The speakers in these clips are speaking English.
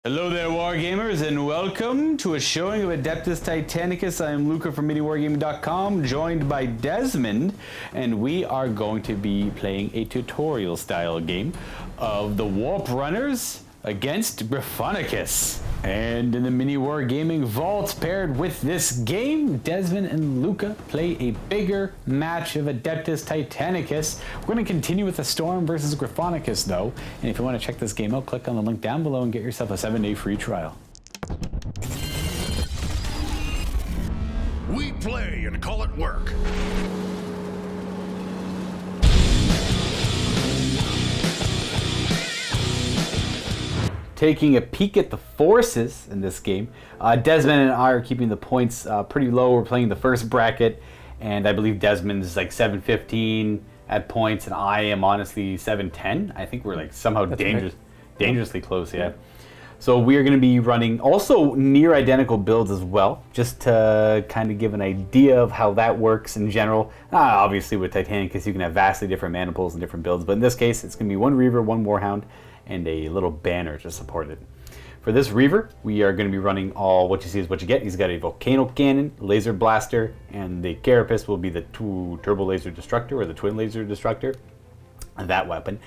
Hello there, Wargamers, and welcome to a showing of Adeptus Titanicus. I am Luka from MiniWarGaming.com, joined by Desmond, and we are going to be playing a tutorial-style game of the Warp Runners against Gryphonicus. And in the MiniWarGaming Vault, paired with this game, Desmond and Luka play a bigger match of Adeptus Titanicus. We're going to continue with the Storm versus Gryphonicus, though. And if you want to check this game out, click on the link down below and get yourself a 7-day free trial. We play and call it work. Taking a peek at the forces in this game, Desmond and I are keeping the points pretty low. We're playing the first bracket, and I believe Desmond is like 715 at points, and I am honestly 710. I think we're like somehow dangerously close, yeah. So we are going to be running also near identical builds as well, just to kind of give an idea of how that works in general. Obviously with Titanicus you can have vastly different mana pools and different builds, but in this case it's going to be one Reaver, one Warhound, and a little banner to support it. For this Reaver, we are going to be running all what you see is what you get. He's got a Volcano Cannon, Laser Blaster, and the Carapace will be the Turbo Laser Destructor or the Twin Laser Destructor. That weapon.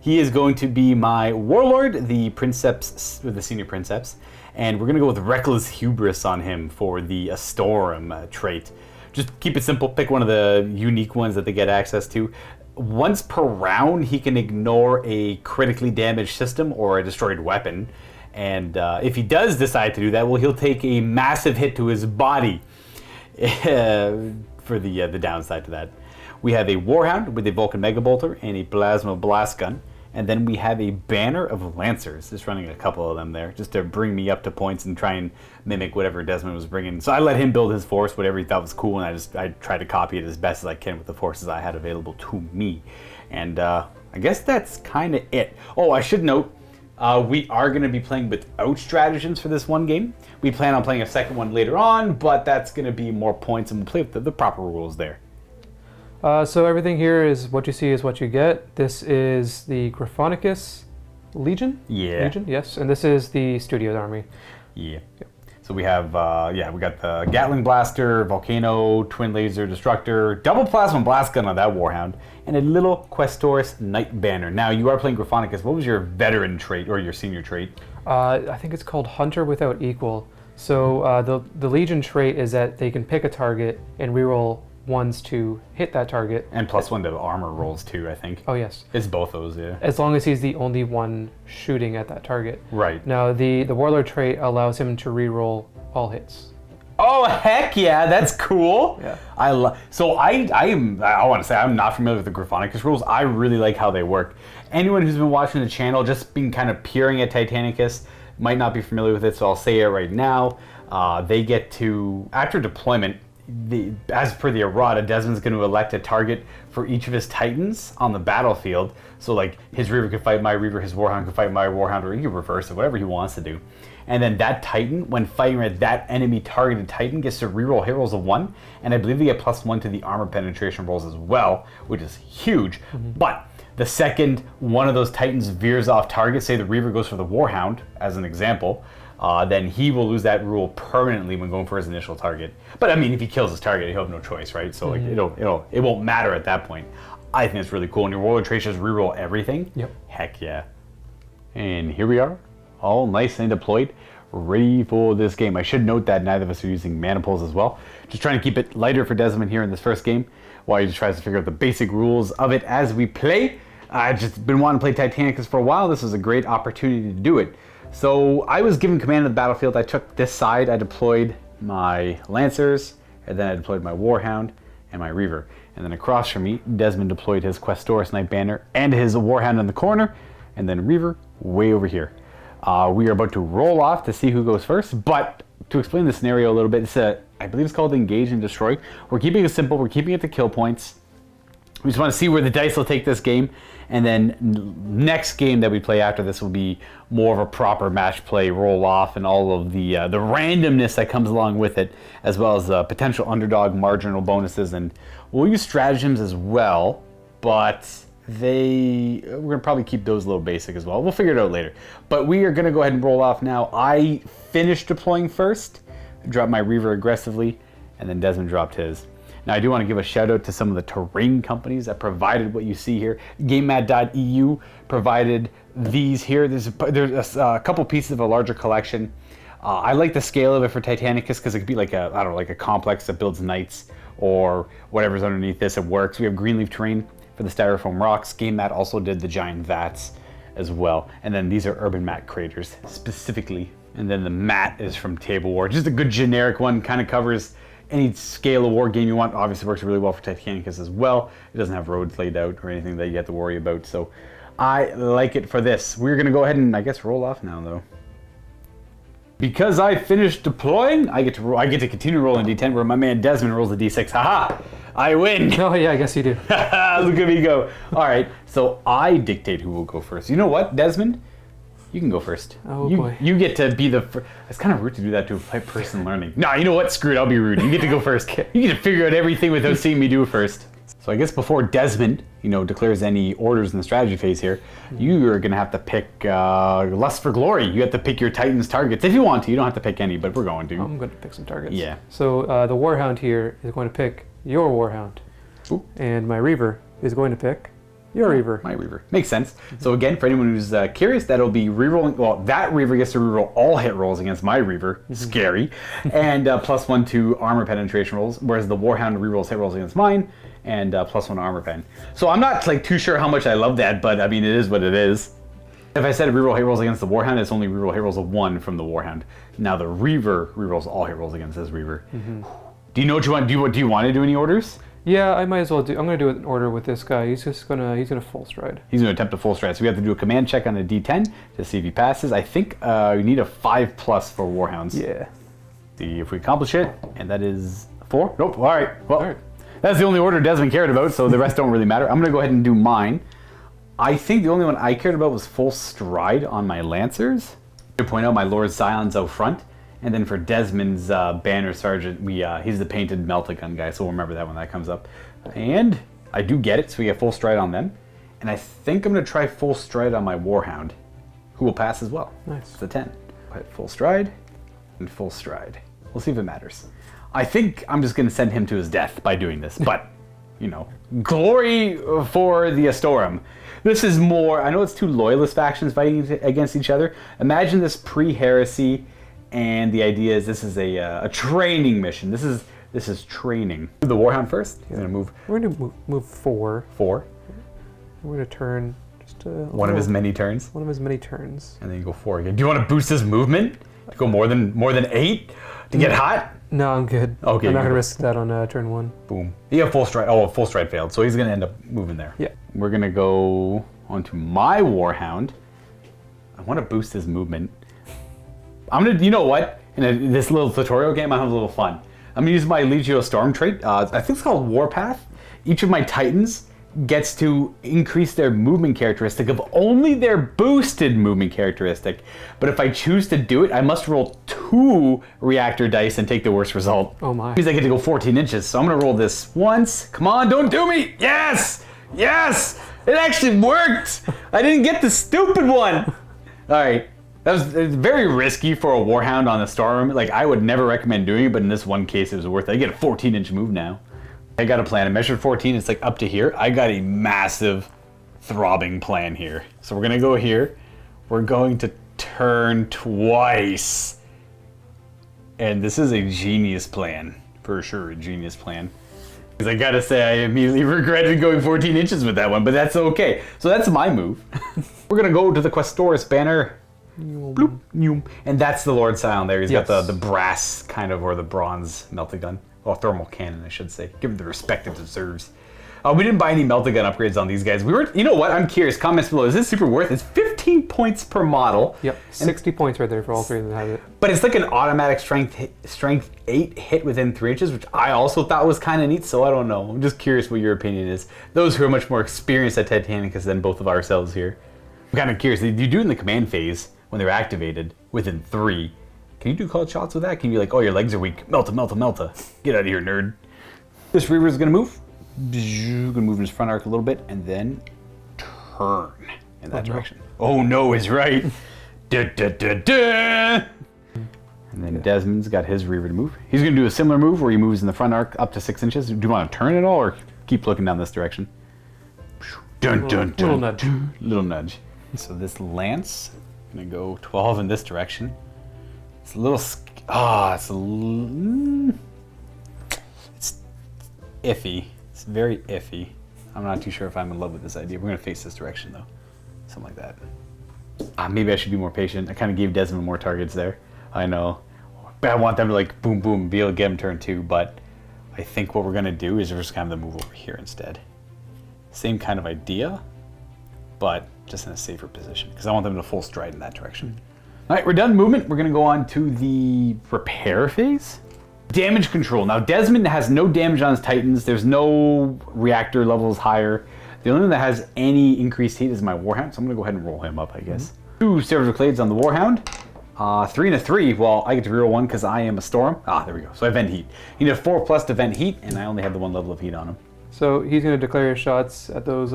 He is going to be my Warlord, the Princeps, or the Senior Princeps, and we're going to go with Reckless Hubris on him for the Astorum trait. Just keep it simple, pick one of the unique ones that they get access to. Once per round, he can ignore a critically damaged system or a destroyed weapon. And if he does decide to do that, well, he'll take a massive hit to his body for the downside to that. We have a Warhound with a Vulcan Mega Bolter and a Plasma Blast Gun. And then we have a banner of Lancers, just running a couple of them there, just to bring me up to points and try and mimic whatever Desmond was bringing. So I let him build his force, whatever he thought was cool, and I tried to copy it as best as I can with the forces I had available to me. And I guess that's kind of it. Oh, I should note, we are going to be playing without stratagems for this one game. We plan on playing a second one later on, but that's going to be more points, and we'll play with the proper rules there. So everything here is what you see is what you get. This is the Gryphonicus Legion? Yeah. Legion, yes. And this is the Studio's army. Yeah. Yep. So we have, we got the Gatling Blaster, Volcano, Twin Laser Destructor, Double Plasma Blast Gun on that Warhound, and a little Questoris Knight Banner. Now, you are playing Gryphonicus. What was your veteran trait or your senior trait? I think it's called Hunter Without Equal. So the Legion trait is that they can pick a target and reroll ones to hit that target. And +1 to armor rolls too, I think. Oh, yes. It's both those, yeah. As long as he's the only one shooting at that target. Right. Now, the Warlord trait allows him to reroll all hits. Oh, heck yeah, that's cool. Yeah. I want to say I'm not familiar with the Gryphonicus rules. I really like how they work. Anyone who's been watching the channel, just been kind of peering at Titanicus, might not be familiar with it, so I'll say it right now. They get to, after deployment, as per the errata, Desmond's going to elect a target for each of his Titans on the battlefield. So like his Reaver can fight my Reaver, his Warhound can fight my Warhound, or he can reverse it, whatever he wants to do. And then that Titan, when fighting at that enemy targeted Titan, gets to reroll hit rolls of 1, and I believe they get +1 to the armor penetration rolls as well, which is huge. But the second one of those Titans veers off target, say the Reaver goes for the Warhound, as an example, then he will lose that rule permanently when going for his initial target. But I mean, if he kills his target, he'll have no choice, right? So like, it won't matter at that point. I think it's really cool. And your Warlord trait just reroll everything. Yep. Heck yeah. And here we are, all nice and deployed, ready for this game. I should note that neither of us are using mana pools as well. Just trying to keep it lighter for Desmond here in this first game, while he just tries to figure out the basic rules of it as we play. I've just been wanting to play Titanicus for a while. This was a great opportunity to do it. So I was given command of the battlefield. I took this side. I deployed my Lancers, and then I deployed my Warhound and my Reaver. And then across from me, Desmond deployed his Questoris Knight Banner and his Warhound in the corner, and then Reaver way over here. We are about to roll off to see who goes first, but to explain the scenario a little bit, I believe it's called Engage and Destroy. We're keeping it simple. We're keeping it to kill points. We just want to see where the dice will take this game, and then next game that we play after this will be more of a proper match play, roll off, and all of the randomness that comes along with it, as well as potential underdog marginal bonuses, and we'll use stratagems as well. But we're gonna probably keep those a little basic as well. We'll figure it out later. But we are gonna go ahead and roll off now. I finished deploying first, dropped my Reaver aggressively, and then Desmond dropped his. Now I do want to give a shout out to some of the terrain companies that provided what you see here. GameMat.eu provided these here. There's a couple pieces of a larger collection. I like the scale of it for Titanicus because it could be like a, I don't know, like a complex that builds knights or whatever's underneath this. It works. We have Greenleaf terrain for the styrofoam rocks. GameMat also did the giant vats as well. And then these are urban mat craters specifically. And then the mat is from Table War. Just a good generic one, kind of covers any scale of war game you want. Obviously works really well for Titanicus as well. It doesn't have roads laid out or anything that you have to worry about. So I like it for this. We're gonna go ahead and I guess roll off now though. Because I finished deploying, I get to continue rolling D10 where my man Desmond rolls a D6. Haha! I win! Oh yeah, I guess you do. Look at me go. Alright, so I dictate who will go first. You know what, Desmond? You can go first. Oh boy. You get to be the first. It's kind of rude to do that to a person learning. Nah, you know what? Screw it, I'll be rude. You get to go first. You get to figure out everything without seeing me do it first. So I guess before Desmond, declares any orders in the strategy phase here, you are going to have to pick Lust for Glory. You have to pick your Titan's targets. If you want to, you don't have to pick any, but we're going to. I'm going to pick some targets. Yeah. So the Warhound here is going to pick your Warhound. Ooh. And my Reaver is going to pick your Reaver. My Reaver. Makes sense. So again, for anyone who's curious, that'll be rerolling. Well, that Reaver gets to reroll all hit rolls against my Reaver. Scary. And +1 to armor penetration rolls, whereas the Warhound rerolls hit rolls against mine, and +1 armor pen. So I'm not too sure how much I love that, but I mean, it is what it is. If I said reroll hit rolls against the Warhound, it's only reroll hit rolls of 1 from the Warhound. Now the Reaver rerolls all hit rolls against this Reaver. Do you know what you want? Do you want to do any orders? Yeah, I might as well do. I'm going to do an order with this guy. He's gonna full stride. He's going to attempt a full stride. So we have to do a command check on a D10 to see if he passes. I think you need a 5+ for Warhounds. Yeah. See if we accomplish it, and that is 4. Nope. All right. Well, that's the only order Desmond cared about, so the rest don't really matter. I'm going to go ahead and do mine. I think the only one I cared about was full stride on my Lancers. To point out my Lord Silence out front. And then for Desmond's Banner Sergeant, he's the painted Meltagun guy, so we'll remember that when that comes up. And I do get it, so we get full stride on them. And I think I'm going to try full stride on my Warhound, who will pass as well. Nice. It's a 10. Hit full stride and full stride. We'll see if it matters. I think I'm just going to send him to his death by doing this, but, glory for the Astorum. This is more, I know it's two loyalist factions fighting against each other. Imagine this pre-heresy. And the idea is this is a training mission. This is training. The Warhound first. He's gonna move. We're gonna move 4. 4. We're gonna turn just one of his many turns. One of his many turns. And then you go 4 again. Do you want to boost his movement to go more than 8 to get hot? No, I'm good. Okay. I'm not gonna risk that on turn 1. Boom. You have full stride. Oh, full stride failed, so he's gonna end up moving there. Yeah. We're gonna go onto my Warhound. I want to boost his movement. I'm gonna, you know what? In this little tutorial game, I have a little fun. I'm gonna use my Legio Astorum trait. I think it's called Warpath. Each of my Titans gets to increase their movement characteristic of only their boosted movement characteristic. But if I choose to do it, I must roll 2 reactor dice and take the worst result. Oh my. Means I get to go 14 inches. So I'm gonna roll this once. Come on, don't do me. Yes! Yes! It actually worked! I didn't get the stupid one. All right. It's very risky for a Warhound on the Storm. Like, I would never recommend doing it, but in this one case, it was worth it. I get a 14-inch move now. I got a plan. I measured 14. It's like up to here. I got a massive throbbing plan here. So we're going to go here. We're going to turn twice. And this is a genius plan. For sure, a genius plan. Because I got to say, I immediately regretted going 14 inches with that one, but that's okay. So that's my move. We're going to go to the Questoris banner. Bloop, and that's the Lord Silent there. He's got the brass kind of, or the bronze Meltagun. Well, thermal cannon, I should say. Give him the respect it deserves. We didn't buy any Meltagun upgrades on these guys. You know what? I'm curious. Comments below. Is this super worth? It's 15 points per model. Yep, 60 points right there for all 3 that have it. But it's like an automatic strength 8 hit within 3 inches, which I also thought was kind of neat. So I don't know. I'm just curious what your opinion is. Those who are much more experienced at Titanicus than both of ourselves here. I'm kind of curious. You do it in the command phase. When they're activated within 3, can you do called shots with that? Can you be like, oh, your legs are weak, melta, melta, melta. Get out of here, nerd. This Reaver is gonna move. Gonna move in his front arc a little bit, and then turn in that direction. Oh no is right. And then Desmond's got his Reaver to move. He's going to do a similar move where he moves in the front arc up to 6 inches. Do you want to turn at all or keep looking down this direction? Little nudge. Little nudge. So this lance, I'm going to go 12 in this direction. It's a little... it's iffy. It's very iffy. I'm not too sure if I'm in love with this idea. We're going to face this direction though. Something like that. Maybe I should be more patient. I kind of gave Desmond more targets there. I know. But I want them to like boom, boom, be able to get him turn 2. But I think what we're going to do is we're just going to move over here instead. Same kind of idea, but just in a safer position because I want them to full stride in that direction. All right, we're done movement. We're going to go on to the repair phase. Damage control. Now, Desmond has no damage on his Titans. There's no reactor levels higher. The only one that has any increased heat is my Warhound, so I'm going to go ahead and roll him up, I guess. 2 Servitor Clades on the Warhound. 3 and a 3. Well, I get to reroll 1 because I am a Storm. There we go. So I vent heat. You need a 4+ to vent heat, and I only have the 1 level of heat on him. So he's going to declare his shots at those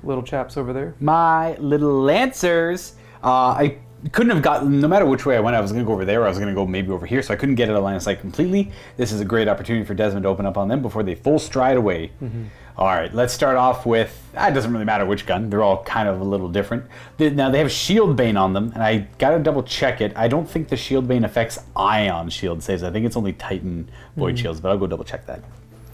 little chaps over there. My little Lancers. I couldn't have gotten, no matter which way I went, I was going to go over there or I was going to go maybe over here, so I couldn't get it a line of sight completely. This is a great opportunity for Desmond to open up on them before they full stride away. All right, let's start off with, it doesn't really matter which gun. They're all kind of a little different. Now, they have Shield Bane on them, and I got to double check it. I don't think the Shield Bane affects Ion Shield saves. I think it's only Titan Void Shields, but I'll go double check that.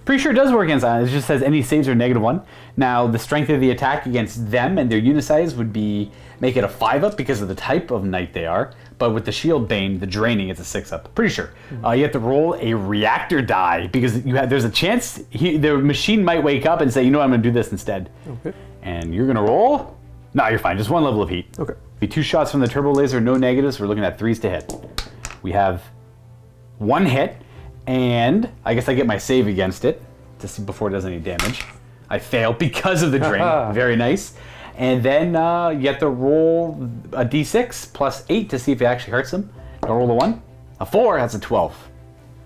Pretty sure it does work against Ion. It just says any saves are -1. Now, the strength of the attack against them and their unit size would be, make it a 5-up because of the type of knight they are. But with the Shield Bane, the draining, it's a 6-up. Pretty sure. You have to roll a reactor die because there's a chance the machine might wake up and say, you know what, I'm going to do this instead. Okay. And you're going to roll? No, you're fine. Just 1 level of heat. Okay. Be 2 shots from the turbo laser, no negatives. We're looking at 3s to hit. We have 1 hit. And I guess I get my save against it to see before it does any damage. I fail because of the drain. Very nice. And then you have to roll a d6 plus 8 to see if it actually hurts him. I'll roll a 1. A 4, that's a 12.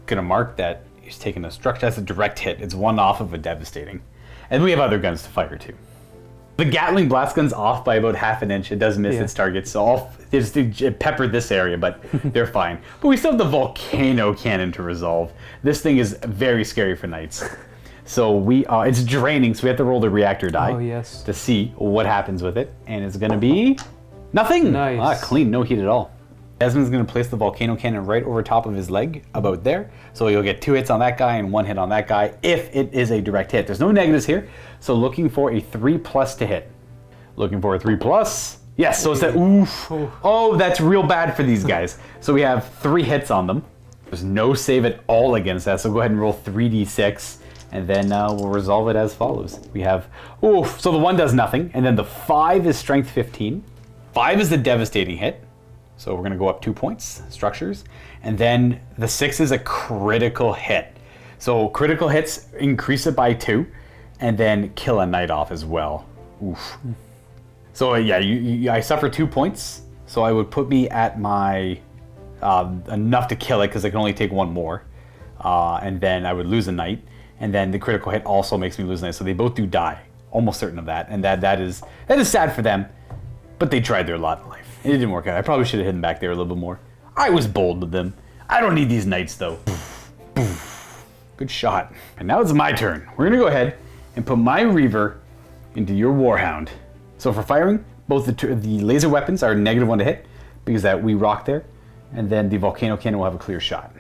Gonna mark that he's taking a structure. That's a direct hit. It's 1 off of a devastating. And we have other guns to fire too. The Gatling blast gun's off by about ½ an inch. It does miss its target, so it peppered this area, but they're fine. But we still have the volcano cannon to resolve. This thing is very scary for knights. So it's draining, so we have to roll the reactor die to see what happens with it. And it's gonna be nothing. Nice. Clean, no heat at all. Desmond's gonna place the volcano cannon right over top of his leg, about there. So you'll get 2 hits on that guy and 1 hit on that guy if it is a direct hit. There's no negatives here, so looking for a 3+ to hit. Looking for a 3+. Yes, so it's that, oof. Oh, that's real bad for these guys. So we have 3 hits on them. There's no save at all against that, so go ahead and roll 3d6, and then we'll resolve it as follows. We have, oof, so the 1 does nothing, and then the 5 is strength 15. 5 is the devastating hit. So we're going to go up 2 points, structures. And then the 6 is a critical hit. So critical hits increase it by 2 and then kill a knight off as well. Oof. So yeah, I suffer 2 points. So I would put me at my, enough to kill it because I can only take 1 more. And then I would lose a knight. And then the critical hit also makes me lose a knight. So they both do die. Almost certain of that. And that is sad for them. But they tried their lot in life. It didn't work out. I probably should have hidden back there a little bit more. I was bold with them. I don't need these knights though. Good shot. And now it's my turn. We're gonna go ahead and put my Reaver into your Warhound. So for firing, both the laser weapons are -1 to hit because that we rock there. And then the volcano cannon will have a clear shot.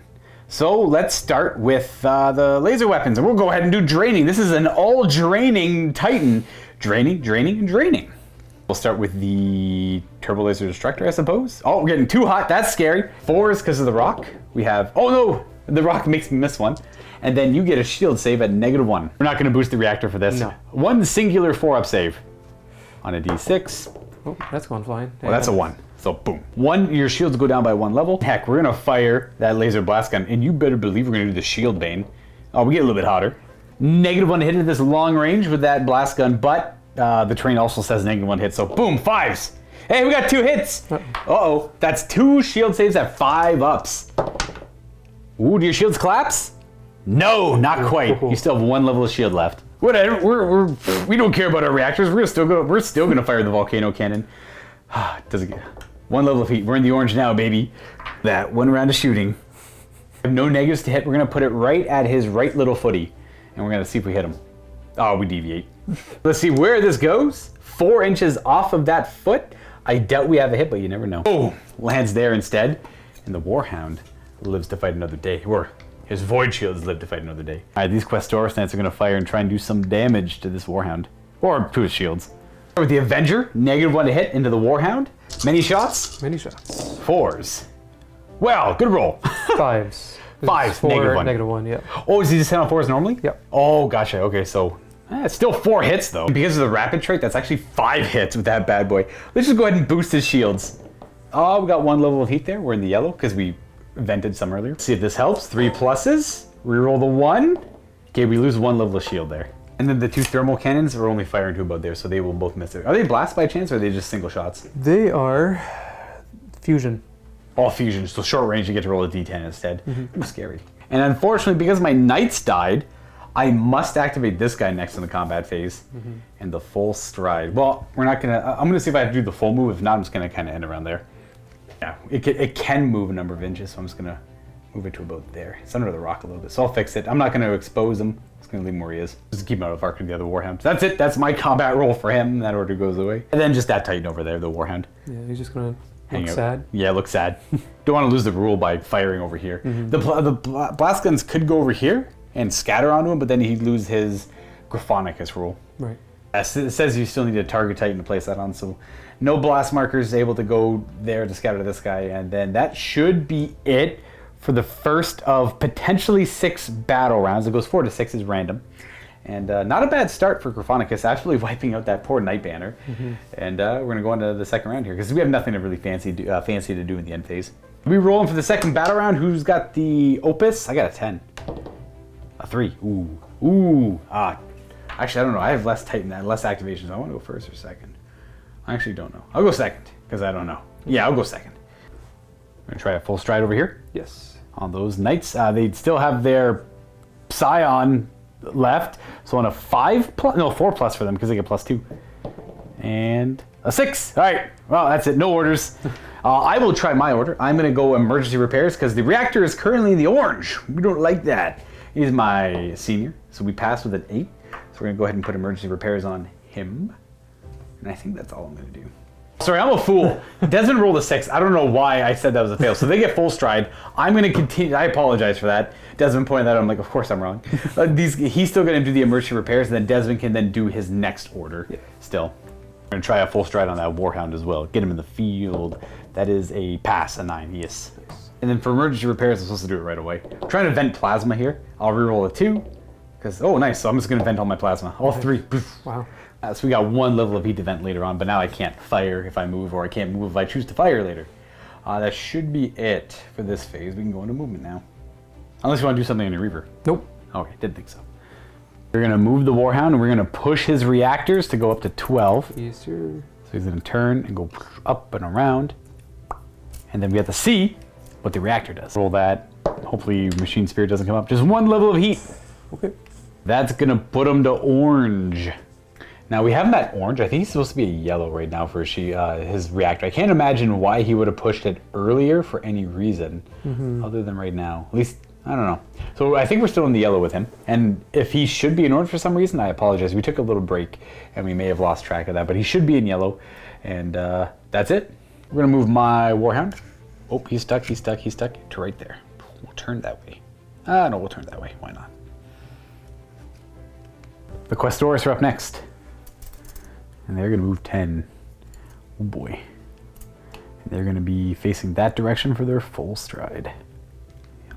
So let's start with the laser weapons. And we'll go ahead and do draining. This is an all draining Titan. Draining, draining, and draining. We'll start with the Turbo Laser Destructor, I suppose. Oh, we're getting too hot. That's scary. 4 is because of the rock. We have... Oh, no! The rock makes me miss 1. And then you get a shield save at -1. We're not going to boost the reactor for this. No. 1 singular 4-up save on a d6. Oh, that's going flying. Well, that's a 1. So, boom. 1, your shields go down by 1 level. Heck, we're going to fire that laser blast gun. And you better believe we're going to do the Shield Bane. Oh, we get a little bit hotter. -1 to hit at this long range with that blast gun, but... the train also says -1 hit, so boom, 5s. Hey, we got 2 hits. Uh-oh, that's 2 shield saves at 5 ups. Ooh, do your shields collapse? No, not quite. You still have 1 level of shield left. Whatever. We don't care about our reactors. We're still gonna fire the volcano cannon. Doesn't get one level of heat. We're in the orange now, baby. That one round of shooting. No negatives to hit. We're gonna put it right at his right little footy, and we're gonna see if we hit him. Oh, we deviate. Let's see where this goes. 4 inches off of that foot. I doubt we have a hit, but you never know. Oh, lands there instead, and the Warhound lives to fight another day. Or his Void Shields live to fight another day. All right, these Questoris Knights are gonna fire and try and do some damage to this Warhound, or to his shields. With the Avenger, -1 to hit into the Warhound. Many shots? Many shots. 4s. Well, good roll. 5s. 5s, 4, -1. -1, yeah. Oh, is he just hit on 4s normally? Yep. Oh, gotcha. Okay, so it's still 4 hits though. Because of the rapid trait, that's actually 5 hits with that bad boy. Let's just go ahead and boost his shields. Oh, we got 1 level of heat there. We're in the yellow because we vented some earlier. Let's see if this helps. 3 pluses. Reroll the 1. Okay, we lose 1 level of shield there. And then the 2 thermal cannons are only firing to about there, so they will both miss it. Are they blast by chance, or are they just single shots? They are fusion. All fusion, so short range, you get to roll a d10 instead. Scary. And unfortunately, because my knights died, I must activate this guy next in the combat phase. And the full stride. Well, we're not gonna, I'm gonna see if I have to do the full move. If not, I'm just gonna kind of end around there. Yeah, it can move a number of inches, so I'm just gonna move it to about there. It's under the rock a little bit, so I'll fix it. I'm not gonna expose him. I'm just gonna leave him where he is. Just keep him out of arc of the other Warhound. That's it, that's my combat roll for him. That order goes away. And then just that Titan over there, the Warhound. Yeah, he's just gonna Hang look out. sad. Yeah, look sad. Don't want to lose the rule by firing over here. The blast guns could go over here and scatter onto him, but then he'd lose his Gryphonicus rule. Right. It says you still need a target Titan to place that on, so no blast markers able to go there to scatter this guy, and then that should be it for the first of potentially 6 battle rounds. It goes 4 to 6 is random. And not a bad start for Gryphonicus, actually wiping out that poor Knight Banner. And we're going to go into the second round here, because we have nothing to really fancy to do in the end phase. We rolling for the second battle round. Who's got the Opus? I got a 10. A 3. Ooh. Actually, I don't know. I have less Titan, less activations. I want to go first or second. I actually don't know. I'll go second, because I don't know. Yeah, I'll go second. I'm going to try a full stride over here. Yes. On those Knights. They still have their Scion left, so on a 4 plus for them because they get +2, and a 6. All right, well that's it. No orders. I will try my order. I'm gonna go emergency repairs because the reactor is currently in the orange. We don't like that. He's my senior, so we passed with an 8. So we're gonna go ahead and put emergency repairs on him, and I think that's all I'm gonna do. Sorry, I'm a fool. Desmond rolled a 6. I don't know why I said that was a fail. So they get full stride. I'm going to continue. I apologize for that. Desmond pointed that out. I'm like, of course I'm wrong. He's still going to do the emergency repairs, and then Desmond can then do his next order still. I'm going to try a full stride on that Warhound as well. Get him in the field. That is a pass, a 9. Yes. And then for emergency repairs, I'm supposed to do it right away. I'm trying to vent plasma here. I'll reroll a 2. Because, oh, nice. So I'm just going to vent all my plasma. All 3. Wow. So we got 1 level of heat to vent later on, but now I can't fire if I move, or I can't move if I choose to fire later. That should be it for this phase. We can go into movement now. Unless you want to do something in your Reaver. Nope. Okay, didn't think so. We're going to move the Warhound, and we're going to push his reactors to go up to 12. Yes, sir. So he's going to turn and go up and around. And then we have to see what the reactor does. Roll that. Hopefully Machine Spirit doesn't come up. Just 1 level of heat. Okay. That's going to put him to orange. Now we have him at orange. I think he's supposed to be a yellow right now for his reactor. I can't imagine why he would have pushed it earlier for any reason other than right now. At least, I don't know. So I think we're still in the yellow with him. And if he should be in orange for some reason, I apologize. We took a little break and we may have lost track of that, but he should be in yellow. And that's it. We're going to move my Warhound. Oh, he's stuck to right there. We'll turn that way. No, we'll turn that way. Why not? The Questoris are up next. And they're going to move 10. Oh boy. And they're going to be facing that direction for their full stride.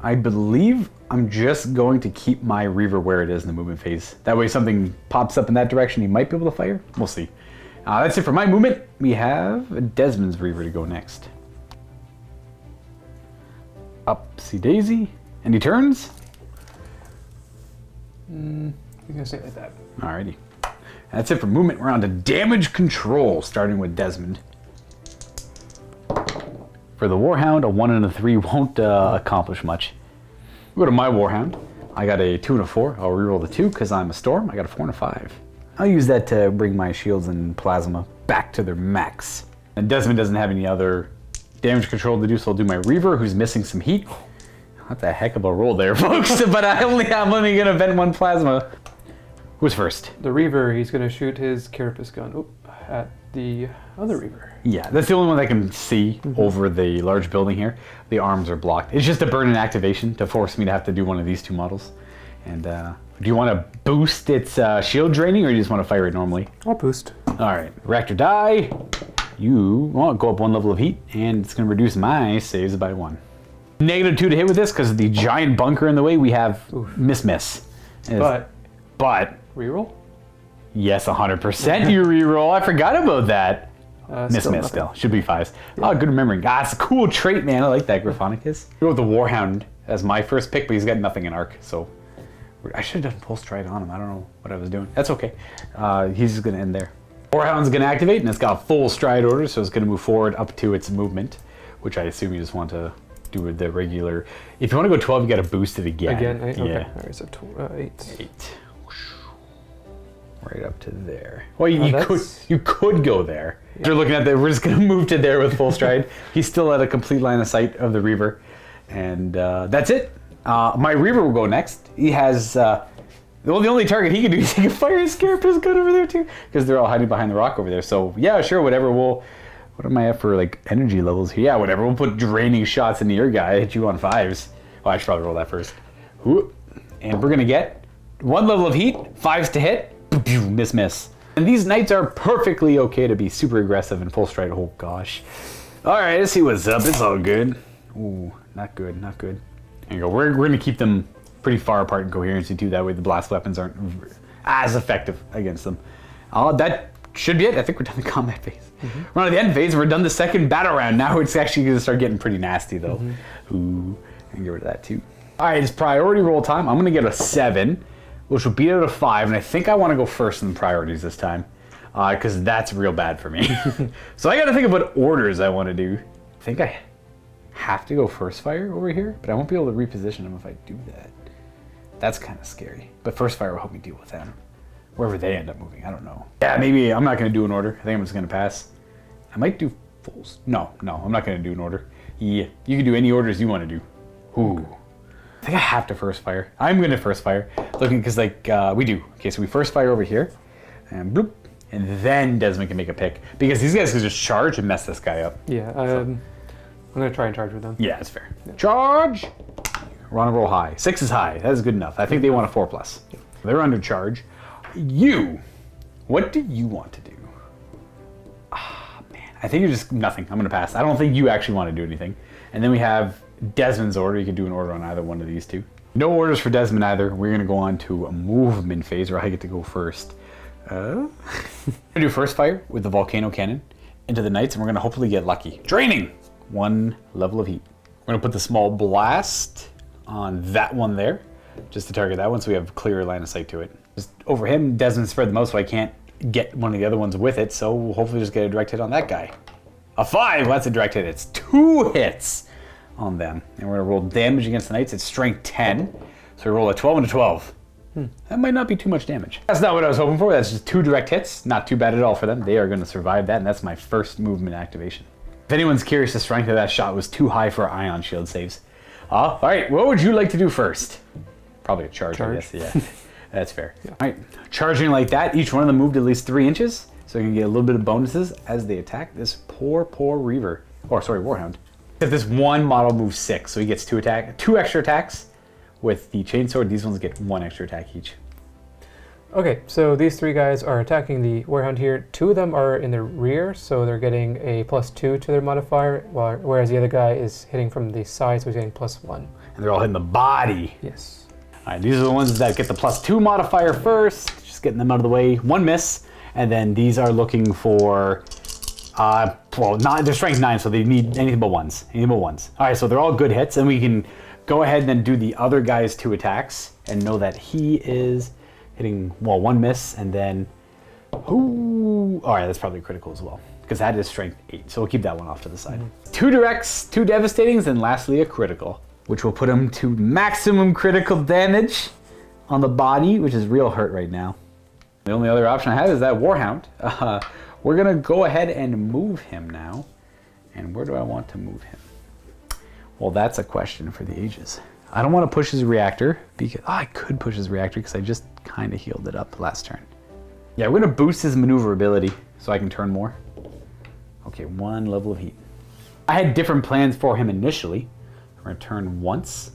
I believe I'm just going to keep my Reaver where it is in the movement phase. That way something pops up in that direction, he might be able to fire. We'll see. That's it for my movement. We have Desmond's Reaver to go next. Upsy daisy. And he turns. I'm going to say it like that. Alrighty. That's it for movement. We're on to damage control, starting with Desmond. For the Warhound, a 1 and a 3 won't accomplish much. We'll go to my Warhound. I got a 2 and a 4. I'll reroll the 2 because I'm a storm. I got a 4 and a 5. I'll use that to bring my shields and plasma back to their max. And Desmond doesn't have any other damage control to do, so I'll do my Reaver, who's missing some heat. That's a heck of a roll there, folks. But I'm only gonna vent 1 plasma. Who's first? The Reaver, he's going to shoot his Carapace gun at the other Reaver. Yeah, that's the only one that I can see over the large building here. The arms are blocked. It's just a burn-in activation to force me to have to do one of these 2 models. And do you want to boost its shield draining, or you just want to fire it normally? I'll boost. All right, reactor die. You go up 1 level of heat, and it's going to reduce my saves by 1. -2 to hit with this because of the giant bunker in the way. We have miss. But reroll? yes, 100% you reroll. I forgot about that. Miss Still still. Should be 5s. Oh, good remembering. It's a cool trait, man. I like that, Gryphonicus. I go with the Warhound as my first pick, but he's got nothing in arc, so I should have done full stride on him. I don't know what I was doing. That's okay. He's just going to end there. Warhound's going to activate, and it's got a full stride order, so it's going to move forward up to its movement, which I assume you just want to do with the regular. If you want to go 12, you got to boost it again. Okay. Yeah. All right, so 8. 8. Right up to there. Well, you could go there. Yeah. You're looking at that. We're just gonna move to there with full stride. He's still at a complete line of sight of the Reaver, and that's it. My Reaver will go next. He has the only target he can do is he can fire his Carapace gun over there too, because they're all hiding behind the rock over there. So yeah, sure, whatever. What am I at for like energy levels here? Yeah, whatever. We'll put draining shots into your guy. Hit you on 5s. Oh, I should probably roll that first. And we're gonna get 1 level of heat, 5s to hit. Miss. And these knights are perfectly okay to be super aggressive and full stride. Oh gosh. All right, let's see what's up. It's all good. Ooh, not good. There you go. We're gonna keep them pretty far apart in coherency too. That way the blast weapons aren't as effective against them. That should be it. I think we're done the combat phase. We're on the end phase. We're done the second battle round. Now it's actually gonna start getting pretty nasty though. Ooh, and get rid of that too. All right, it's priority roll time. I'm gonna get a 7. Which will beat out a 5, and I think I want to go first in the priorities this time, because that's real bad for me. So I got to think of what orders I want to do. I think I have to go first fire over here, but I won't be able to reposition them if I do that. That's kind of scary. But first fire will help me deal with them. Wherever they end up moving, I don't know. Yeah, maybe I'm not going to do an order. I think I'm just going to pass. I might do fulls. No, I'm not going to do an order. Yeah, you can do any orders you want to do. Ooh. I think I have to first fire. I'm going to first fire. Looking, because like, we do. Okay, so we first fire over here. And bloop. And then Desmond can make a pick. Because these guys can just charge and mess this guy up. Yeah, I'm going to try and charge with them. Yeah, that's fair. Yeah. Charge! We're on a roll high. 6 is high. That is good enough. I think they want a 4+. Yeah. They're under charge. What do you want to do? Man. I think you're just nothing. I'm going to pass. I don't think you actually want to do anything. And then we have Desmond's order. You can do an order on either one of these 2. No orders for Desmond either. We're going to go on to a movement phase where I get to go first. I'm going to do first fire with the volcano cannon into the knights, and we're going to hopefully get lucky. Draining! 1 level of heat. We're going to put the small blast on that one there, just to target that one so we have a clear line of sight to it. Just over him, Desmond spread the most, so I can't get one of the other ones with it, so we'll hopefully just get a direct hit on that guy. A 5! Well, that's a direct hit. It's 2 hits on them. And we're going to roll damage against the knights. It's strength 10. So we roll a 12 and a 12. That might not be too much damage. That's not what I was hoping for. That's just 2 direct hits. Not too bad at all for them. They are going to survive that, and that's my first movement activation. If anyone's curious, the strength of that shot was too high for ion shield saves. All right, what would you like to do first? Probably a charge. I guess. Yeah, that's fair. Yeah. All right, charging like that, each one of them moved at least 3 inches, so I can get a little bit of bonuses as they attack this poor Reaver. Or sorry, Warhound. If this one model moves 6, so he gets 2 extra attacks. With the chainsword, these ones get 1 extra attack each. Okay, so these 3 guys are attacking the Warhound here. 2 of them are in the rear, so they're getting a +2 to their modifier, whereas the other guy is hitting from the side, so he's getting +1. And they're all hitting the body. Yes. All right, these are the ones that get the +2 modifier first. Just getting them out of the way. 1 miss, and then these are looking for, they're strength 9, so they need anything but 1s. All right, so they're all good hits, and we can go ahead and then do the other guy's 2 attacks and know that he is hitting, 1 miss, and then, all right, that's probably critical as well, because that is strength 8, so we'll keep that one off to the side. 2 directs, 2 devastatings, and lastly a critical. which will put him to maximum critical damage on the body, which is real hurt right now. The only other option I have is that Warhound. We're going to go ahead and move him now. And where do I want to move him? Well, that's a question for the ages. I don't want to push his reactor, because I could push his reactor because I just kind of healed it up last turn. Yeah, we're going to boost his maneuverability so I can turn more. Okay, 1 level of heat. I had different plans for him initially. We're going to turn once.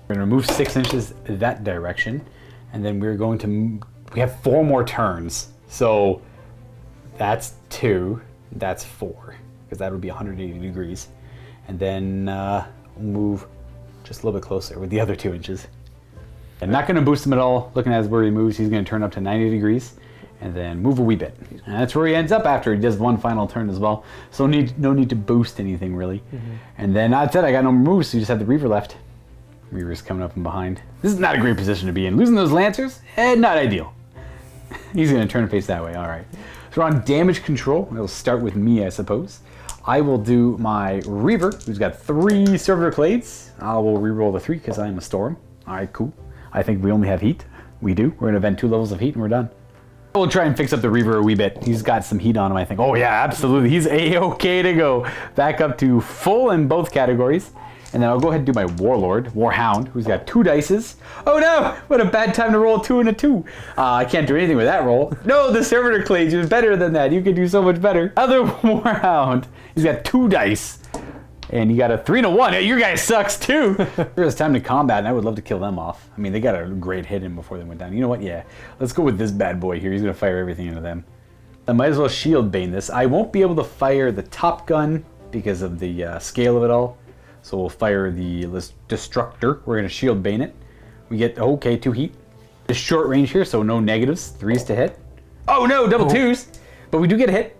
We're going to move 6 inches that direction. And then we're going to... We have 4 more turns. So that's 2. That's 4. Because that would be 180 degrees. And then move just a little bit closer with the other 2 inches. I'm not going to boost him at all. Looking at where he moves, he's going to turn up to 90 degrees. And then move a wee bit. And that's where he ends up after he does 1 final turn as well. So no need to boost anything really. And then that's it. I got no more moves, so you just have the Reaver left. Reaver's coming up from behind. This is not a great position to be in. Losing those Lancers, not ideal. He's going to turn and face that way. All right. So we're on damage control. It'll start with me, I suppose. I will do my Reaver, who's got 3 Servitor Clades. I will reroll the 3 because I am a Storm. All right, cool. I think we only have heat. We do. We're going to vent 2 levels of heat and we're done. We'll try and fix up the Reaver a wee bit. He's got some heat on him, I think. Oh yeah, absolutely. He's A-okay to go. Back up to full in both categories. And then I'll go ahead and do my Warlord, Warhound, who's got 2 dices. Oh no! What a bad time to roll a 2 and a 2. I can't do anything with that roll. No, the Servitor Clades is better than that. You can do so much better. Other Warhound. He's got 2 dice. And you got a 3 and a 1. Hey, your guy sucks too. It's time to combat, and I would love to kill them off. I mean, they got a great hit in before they went down. You know what? Yeah. Let's go with this bad boy here. He's going to fire everything into them. I might as well shield bane this. I won't be able to fire the top gun because of the scale of it all. So we'll fire the Destructor. We're going to shield bane it. We get, okay, 2 heat. It's short range here, so no negatives. 3s to hit. Oh no, double 2s. But we do get a hit.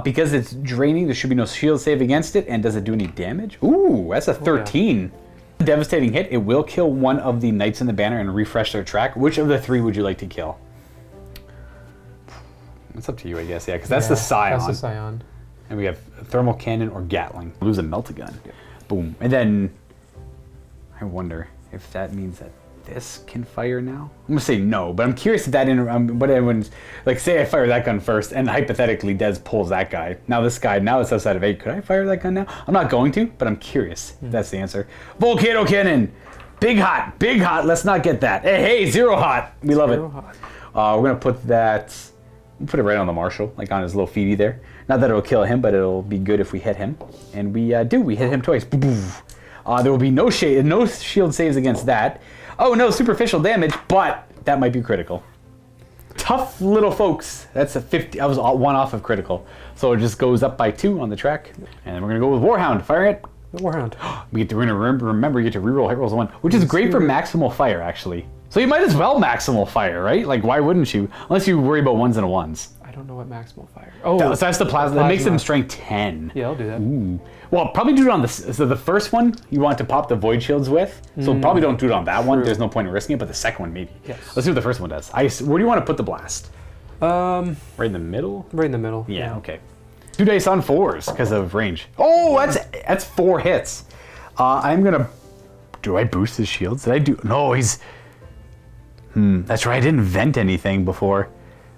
Because it's draining, there should be no shield save against it. And does it do any damage? Ooh, that's a 13. Yeah. Devastating hit. It will kill one of the Knights in the Banner and refresh their track. Which of the 3 would you like to kill? It's up to you, I guess. Yeah, because that's the Scion. That's the Scion. And we have Thermal Cannon or Gatling. Lose a Melt-A-Gun. Yeah. Boom. And then I wonder if that means that this can fire now? I'm gonna say no, but I'm curious if that what everyone's like. Say I fire that gun first, and hypothetically Des pulls that guy. Now this guy, now it's outside of 8. Could I fire that gun now? I'm not going to, but I'm curious. If that's the answer. Volcano Cannon, big hot, big hot. Let's not get that. Hey, 0 hot. We love it. We're gonna put that. We'll put it right on the Marshal, like on his little feety there. Not that it'll kill him, but it'll be good if we hit him. And we do. We hit him twice. There will be no shield saves against that. Oh no, superficial damage, but that might be critical. Tough little folks. That's a 50. I was 1 off of critical. So it just goes up by 2 on the track. And then we're going to go with Warhound. Firing it. The Warhound. We're going to remember you get to reroll hit rolls 1, which is great for maximal fire, actually. So you might as well maximal fire, right? Like, why wouldn't you? Unless you worry about 1s and 1s. I don't know what maximal fire. Oh, so that's the plasma. That makes them strength 10. Yeah, I'll do that. Ooh. Well, probably do it on so the first one you want to pop the void shields with. So probably don't do it on that one. There's no point in risking it. But the second one maybe. Yes. Let's see what the first one does. Where do you want to put the blast? Right in the middle. Right in the middle. Yeah. Okay. 2 dice on 4s because of range. Oh, that's 4 hits. I'm gonna. Do I boost his shields? Did I do? No, he's. That's right. I didn't vent anything before.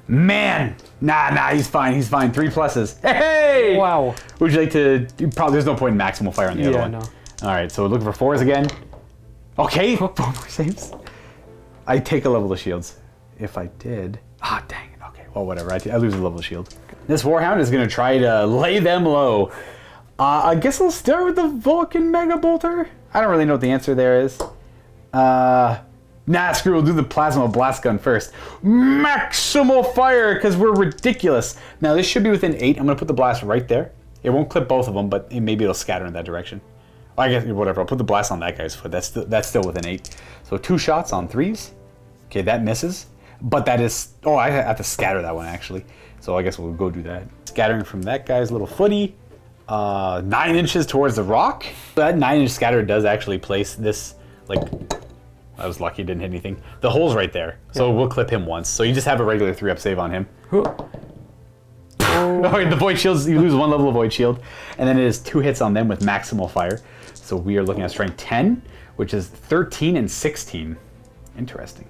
Man, nah, he's fine. He's fine. 3 pluses. Hey! Wow. Would you like to? Probably there's no point in maximal fire on the other one. No. All right, so looking for 4s again. Okay, 4 more saves. I take a level of shields. If I did, dang it. Okay, well whatever. I lose a level of shield. This Warhound is gonna try to lay them low. I guess I'll start with the Vulcan Mega Bolter. I don't really know what the answer there is. Nah, screw, we'll do the Plasma Blast Gun first. Maximal fire, because we're ridiculous. Now, this should be within 8. I'm going to put the blast right there. It won't clip both of them, but maybe it'll scatter in that direction. I guess, whatever, I'll put the blast on that guy's foot. That's still within 8. So 2 shots on 3s. Okay, that misses. But that is... Oh, I have to scatter that one, actually. So I guess we'll go do that. Scattering from that guy's little footy. 9 inches towards the rock. That 9-inch scatter does actually place this, like... I was lucky, didn't hit anything. The hole's right there, so we'll clip him once. So you just have a regular 3-up save on him. No. All right, the void shields, you lose 1 level of void shield, and then it is 2 hits on them with maximal fire. So we are looking at strength 10, which is 13 and 16. Interesting.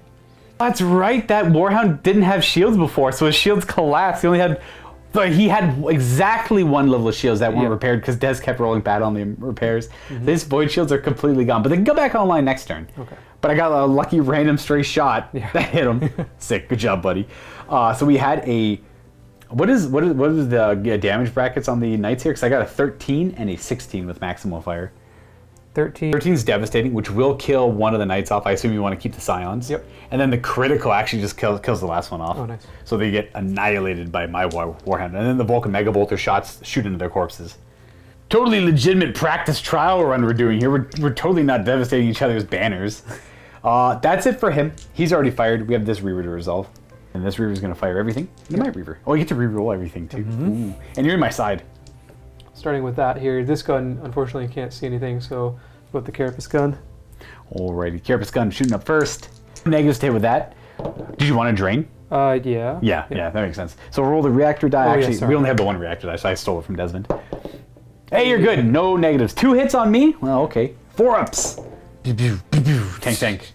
That's right, that Warhound didn't have shields before, so his shields collapsed. He had exactly 1 level of shields that weren't repaired because Des kept rolling bad on the repairs. These void shields are completely gone, but they can go back online next turn. Okay. But I got a lucky random stray shot that hit him. Sick, good job, buddy. So we had a, what is the damage brackets on the knights here? Because I got a 13 and a 16 with maximal fire. 13. 13 is devastating, which will kill one of the knights off. I assume you want to keep the scions. Yep. And then the critical actually just kills the last one off. Oh, nice. So they get annihilated by my Warhound. And then the Vulcan Mega Bolter shots shoot into their corpses. Totally legitimate practice trial run we're doing here. We're totally not devastating each other's banners. That's it for him. He's already fired. We have this Reaver to resolve. And this Reaver is going to fire everything. And my Reaver. Oh, you get to reroll everything too. Ooh. And you're in my side. Starting with that here, this gun, unfortunately, can't see anything, so with the Carapace gun. Alrighty, Carapace gun shooting up first. Negatives to hit with that. Did you want to drain? Yeah. Yeah, that makes sense. So roll the reactor die. Oh, Actually, yeah, we only have the 1 reactor die, so I stole it from Desmond. Hey, you're good. No negatives. 2 hits on me? Well, okay. 4 ups. Tank.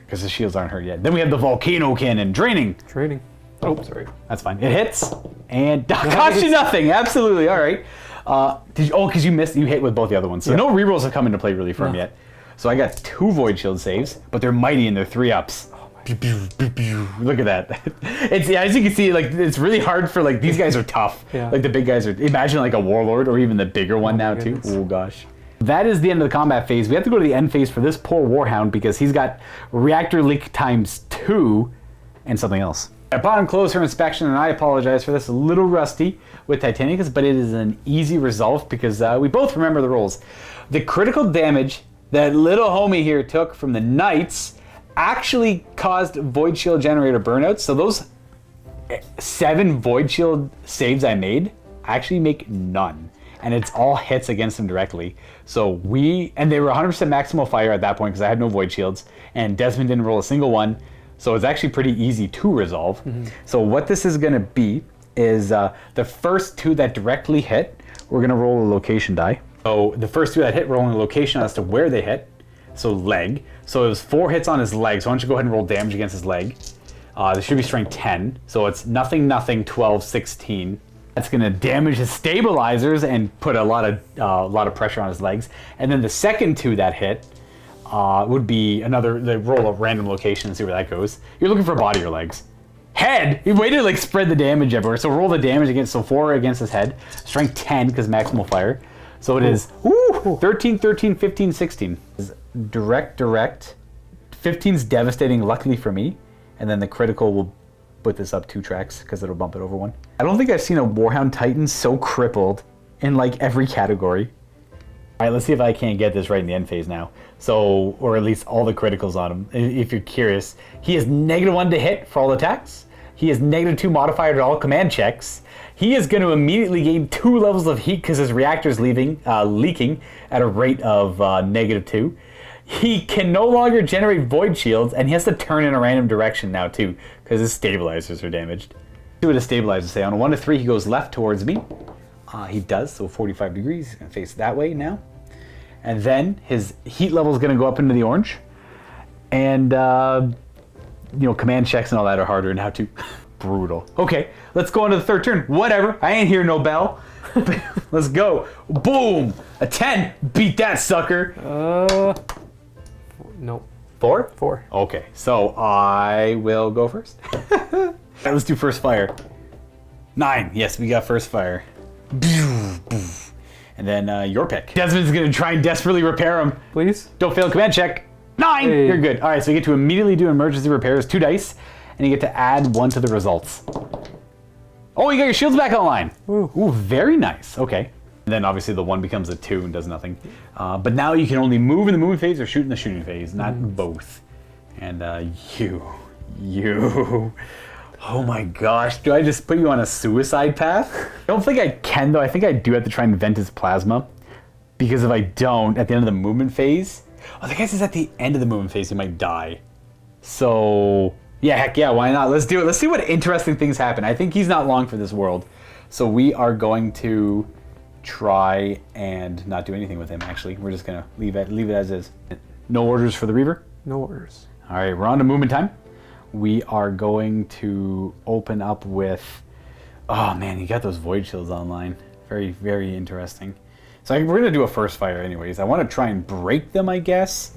Because the shields aren't hurt yet. Then we have the Volcano Cannon. Draining. Training. Oh, sorry. That's fine. It hits. And cost you nothing. Absolutely. All right. Because you hit with both the other ones. So no rerolls have come into play really for him yet. So I got 2 void shield saves, but they're mighty and they're 3 ups. Look at that. It's as you can see, like it's really hard for these guys are tough. Like the big guys are. Imagine like a warlord or even the bigger one now too. Oh gosh. That is the end of the combat phase. We have to go to the end phase for this poor Warhound because he's got reactor leak ×2 and something else. Upon closer inspection, and I apologize for this, a little rusty with Titanicus, but it is an easy resolve because we both remember the rules. The critical damage that little homie here took from the Knights actually caused Void Shield Generator burnouts. So those 7 Void Shield saves I made actually make none. And it's all hits against them directly. So and they were 100% maximal fire at that point because I had no Void Shields, and Desmond didn't roll a single one. So it's actually pretty easy to resolve. So what this is going to be is the first 2 that directly hit, we're going to roll a location die. So the first 2 that hit, rolling a location as to where they hit. So leg. So it was 4 hits on his leg. So why don't you go ahead and roll damage against his leg. This should be strength 10. So it's nothing, 12, 16. That's going to damage his stabilizers and put a lot of pressure on his legs. And then the second 2 that hit would be they roll a random location and see where that goes. You're looking for body or legs. Head! You waited to spread the damage everywhere. So roll the damage against, so 4 against his head. Strength 10 because maximal fire. So it is 13, 13, 15, 16. Direct. 15's devastating, luckily for me. And then the critical will put this up 2 tracks because it'll bump it over 1. I don't think I've seen a Warhound Titan so crippled in every category. All right, let's see if I can't get this right in the end phase now. So, or at least all the criticals on him. If you're curious, he is -1 to hit for all attacks. He is -2 modifier to all command checks. He is going to immediately gain 2 levels of heat because his reactor is leaking at a rate of -2. He can no longer generate void shields, and he has to turn in a random direction now too because his stabilizers are damaged. See what his stabilizers say. On a 1 to 3, he goes left towards me. He does, so 45 degrees. He's going to face that way now. And then his heat level is going to go up into the orange. And, command checks and all that are harder now too. Brutal. Okay, let's go on to the 3rd turn. Whatever, I ain't hear no bell. Let's go. Boom! A 10. Beat that sucker. Nope. 4? 4. Okay, so I will go first. All right, let's do first fire. 9. Yes, we got first fire. And then your pick. Desmond's going to try and desperately repair him. Please? Don't fail command check. 9! Hey. You're good. All right, so you get to immediately do emergency repairs, 2 dice, and you get to add 1 to the results. Oh, you got your shields back online. Ooh, very nice. Okay. And then obviously the 1 becomes a 2 and does nothing. But now you can only move in the moving phase or shoot in the shooting phase, not both. And you. Oh my gosh, do I just put you on a suicide path? I don't think I can though. I think I do have to try and vent his plasma. Because if I don't, at the end of the movement phase, I guess it's at the end of the movement phase he might die. So, yeah, heck yeah, why not? Let's do it. Let's see what interesting things happen. I think he's not long for this world. So we are going to try and not do anything with him, actually. We're just going to leave it as is. No orders for the Reaver? No orders. All right, we're on to movement time. We are going to open up with... Oh, man, you got those Void Shields online. Very, very interesting. So we're going to do a first fire anyways. I want to try and break them, I guess.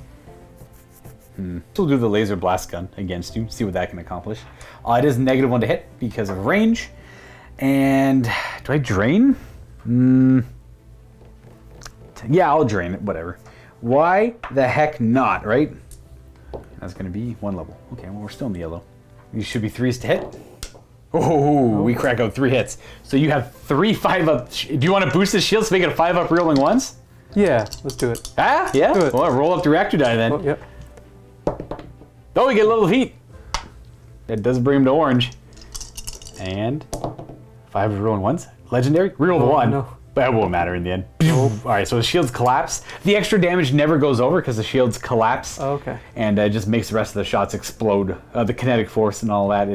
We'll do the Laser Blast Gun against you, see what that can accomplish. It is -1 to hit because of range. And do I drain? Yeah, I'll drain it, whatever. Why the heck not, right? That's going to be 1 level. Okay, well, we're still in the yellow. These should be 3s to hit. Oh, we crack out 3 hits. So you have 3 5-up. Do you want to boost the shields to make it a 5-up reeling ones? Yeah, let's do it. Ah, yeah? Do it. Well, roll up the reactor die then. Oh, yep. Oh, we get level of heat. That does bring him to orange. And 5 reeling ones. Legendary? Reroll the 1. No. But it won't matter in the end. Alright, so the shields collapse. The extra damage never goes over because the shields collapse. Oh, okay. And it just makes the rest of the shots explode. The kinetic force and all that,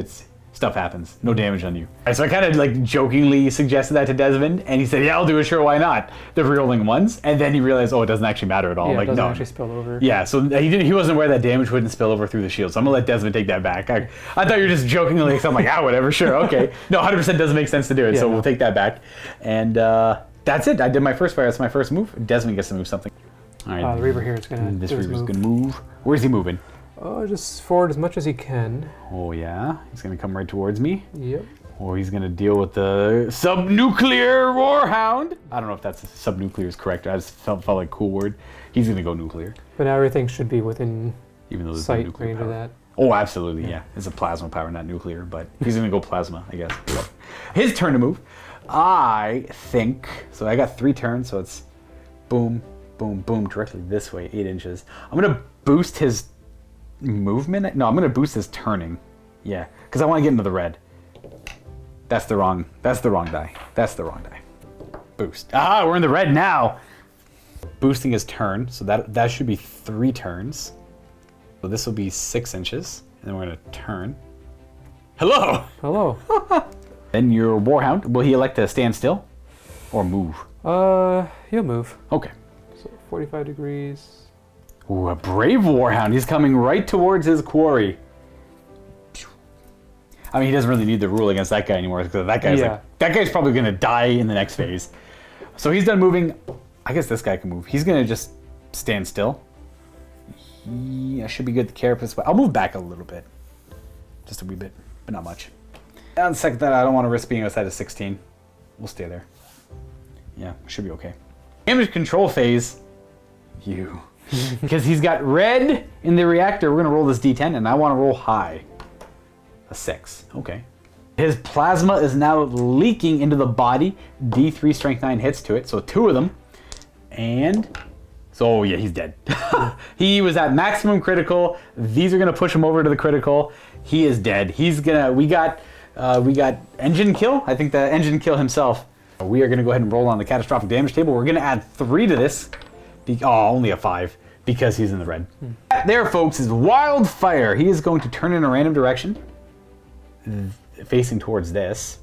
stuff happens. No damage on you. Alright, so I kind of like jokingly suggested that to Desmond, and he said, yeah, I'll do it, sure, why not? The rerolling ones. And then he realized, oh, it doesn't actually matter at all. Yeah, like, it doesn't no. actually spill over. Yeah, so he wasn't aware that damage wouldn't spill over through the shield. So I'm going to let Desmond take that back. I thought you were just jokingly, so I'm like, whatever, sure, okay. No, 100% doesn't make sense to do it, so we'll take that back. And that's it. I did my first fire. That's my first move. Desmond gets to move something. All right. The Reaver here is going to This Reaver's going to move. Where's he moving? Just forward as much as he can. Oh, yeah. He's going to come right towards me. Yep. Or he's going to deal with the sub-nuclear warhound. I don't know if that's sub-nuclear is correct. I just felt like a cool word. He's going to go nuclear. But now everything should be within even though there's sight no nuclear range power. of that. Oh, absolutely, yeah. It's a plasma power, not nuclear, but he's going to go plasma, I guess. His turn to move. I think, so I got 3 turns, so it's boom, boom, boom, directly this way, 8 inches. I'm going to boost his movement. No, I'm going to boost his turning. Yeah, because I want to get into the red. That's the wrong die. That's the wrong die. Boost. Ah, we're in the red now. Boosting his turn, so that should be 3 turns. So this will be 6 inches, and then we're going to turn. Hello! Hello. Then your Warhound, will he elect to stand still or move? He'll move. Okay. So 45 degrees. Ooh, a brave Warhound. He's coming right towards his quarry. I mean, he doesn't really need the rule against that guy anymore because that guy's probably going to die in the next phase. So he's done moving. I guess this guy can move. He's going to just stand still. I should be good to carapace. I'll move back a little bit. Just a wee bit, but not much. On the second thought, I don't want to risk being outside of 16. We'll stay there. Yeah, should be okay. Damage control phase. Because he's got red in the reactor. We're going to roll this D10, and I want to roll high. A 6. Okay. His plasma is now leaking into the body. D3 strength 9 hits to it, so 2 of them. And... so, yeah, he's dead. He was at maximum critical. These are going to push him over to the critical. He is dead. He's going to... We got engine kill. I think the engine kill himself. We are going to go ahead and roll on the catastrophic damage table. We're going to add 3 to this. Only a 5 because he's in the red. There, folks, is Wildfire. He is going to turn in a random direction facing towards this.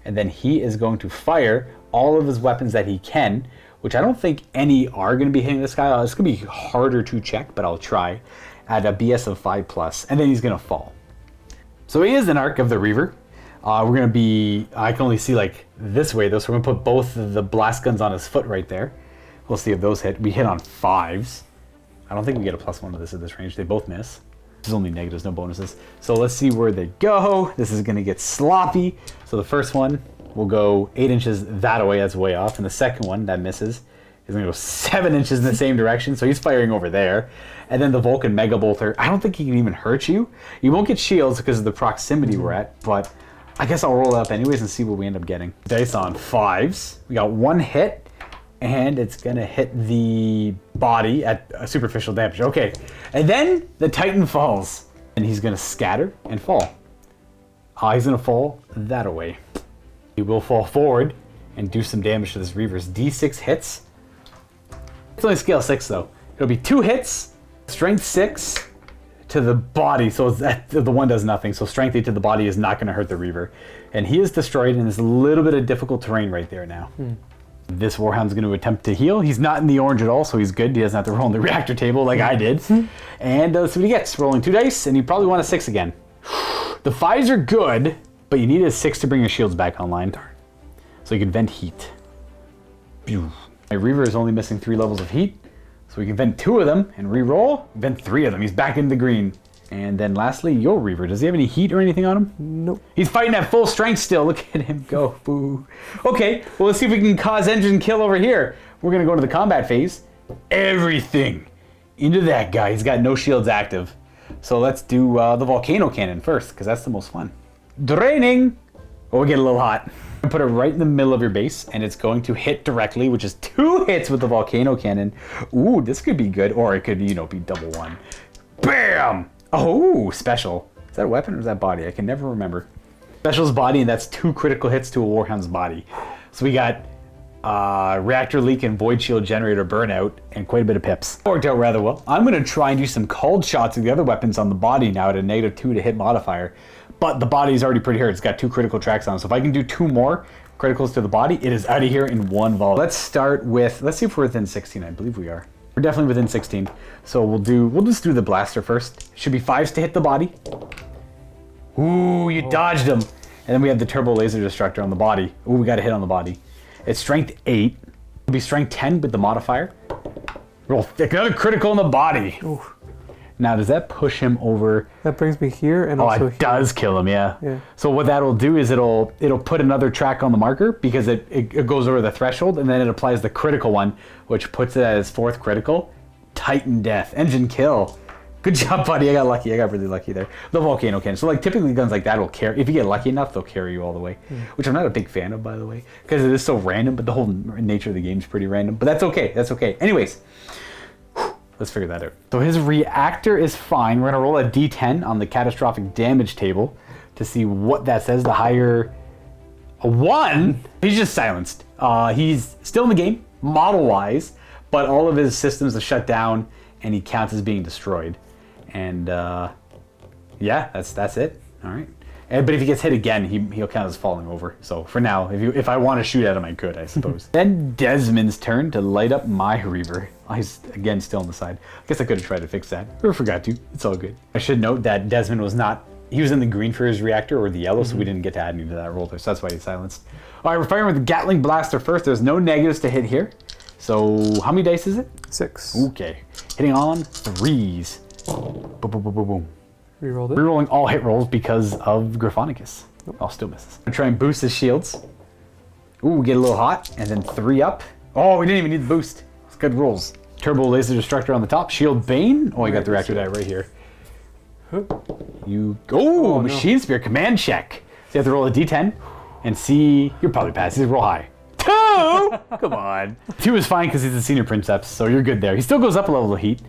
And then he is going to fire all of his weapons that he can, which I don't think any are going to be hitting this guy. It's going to be harder to check, but I'll try at a BS of 5+, and then he's going to fall. So he is an arc of the Reaver. We're going to be, I can only see like this way though, so we're going to put both of the blast guns on his foot right there. We'll see if those hit. We hit on 5s. I don't think we get a +1 to this at this range. They both miss. This is only negatives, no bonuses. So let's see where they go. This is going to get sloppy. So the first one will go 8 inches that way. That's way off. And the second one, that misses, is going to go 7 inches in the same direction. So he's firing over there. And then the Vulcan Mega Bolter, I don't think he can even hurt you. You won't get shields because of the proximity we're at. But I guess I'll roll it up anyways and see what we end up getting. Dice on 5s. We got 1 hit. And it's going to hit the body at a superficial damage. Okay. And then the Titan falls. And he's going to scatter and fall. He's going to fall that away. He will fall forward and do some damage to this Reaver's D6 hits. It's only scale 6 though. It'll be 2 hits, strength 6 to the body, so the one does nothing. So strength 8 to the body is not going to hurt the Reaver. And he is destroyed, and there's a little bit of difficult terrain right there now. This Warhound's going to attempt to heal. He's not in the orange at all, so he's good. He doesn't have to roll on the reactor table like I did. And let's see what he gets. Rolling 2 dice, and you probably want a 6 again. The 5s are good, but you need a 6 to bring your shields back online. So you can vent heat. My Reaver is only missing 3 levels of heat. So we can vent 2 of them and re-roll. Vent 3 of them. He's back in the green. And then lastly, your Reaver. Does he have any heat or anything on him? Nope. He's fighting at full strength still. Look at him go. Boo. Okay, well, let's see if we can cause engine kill over here. We're going to go to the combat phase. Everything into that guy. He's got no shields active. So let's do the volcano cannon first, because that's the most fun. Draining. Oh, we get a little hot. Put it right in the middle of your base, and it's going to hit directly, which is 2 hits with the volcano cannon. Ooh, this could be good, or it could, you know, be double 1. Bam! Oh, special. Is that a weapon or is that body? I can never remember. Special's body, and that's 2 critical hits to a Warhound's body. So we got reactor leak and void shield generator burnout, and quite a bit of pips. Worked out rather well. I'm going to try and do some called shots of the other weapons on the body now at a -2 to hit modifier. But the body is already pretty hurt. It's got 2 critical tracks on it. So if I can do 2 more criticals to the body, it is out of here in 1 volley. Let's start with, let's see if we're within 16. I believe we are. We're definitely within 16. So we'll just do the blaster first. Should be 5s to hit the body. Ooh, you dodged him. And then we have the turbo laser destructor on the body. Ooh, we got a hit on the body. It's strength 8. It'll be strength 10 with the modifier. Roll thick. Another critical in the body. Ooh. Now, does that push him over? That brings me here and also here. It does kill him, yeah. Yeah. So what that'll do is it'll put another track on the marker because it goes over the threshold, and then it applies the critical one, which puts it as 4th critical. Titan death. Engine kill. Good job, buddy. I got lucky. I got really lucky there. The volcano cannon. So like typically guns like that will carry, if you get lucky enough, they'll carry you all the way. Which I'm not a big fan of, by the way, because it is so random, but the whole nature of the game is pretty random. But that's okay. That's okay. Anyways. Let's figure that out. So his reactor is fine. We're going to roll a d10 on the catastrophic damage table to see what that says. The higher... A 1? He's just silenced. He's still in the game, model-wise, but all of his systems are shut down, and he counts as being destroyed. And, yeah, that's it. All right. But if he gets hit again, he'll count as falling over. So for now, if I want to shoot at him, I could, I suppose. Then Desmond's turn to light up my Reaver. He's, again, still on the side. I guess I could have tried to fix that, or forgot to. It's all good. I should note that Desmond was not... He was in the green for his reactor, or the yellow, so we didn't get to add any to that roll there. So that's why he's silenced. All right, we're firing with the Gatling Blaster first. There's no negatives to hit here. So how many dice is it? 6. Okay. Hitting on 3s. Boom, boom, boom, boom, boom. Rerolled it. Rerolling all hit rolls because of Gryphonicus. Oh, still misses. I'm gonna try and boost his shields. Ooh, get a little hot, and then 3 up. Oh, we didn't even need the boost. It's good rolls. Turbo laser destructor on the top. Shield Bane. Oh, I got the reactor die right here. You go. Oh, machine spear command check. So you have to roll a d10 and see. You're probably past. He's real high. 2. Come on. 2 is fine because he's a senior princeps, so you're good there. He still goes up a level of heat.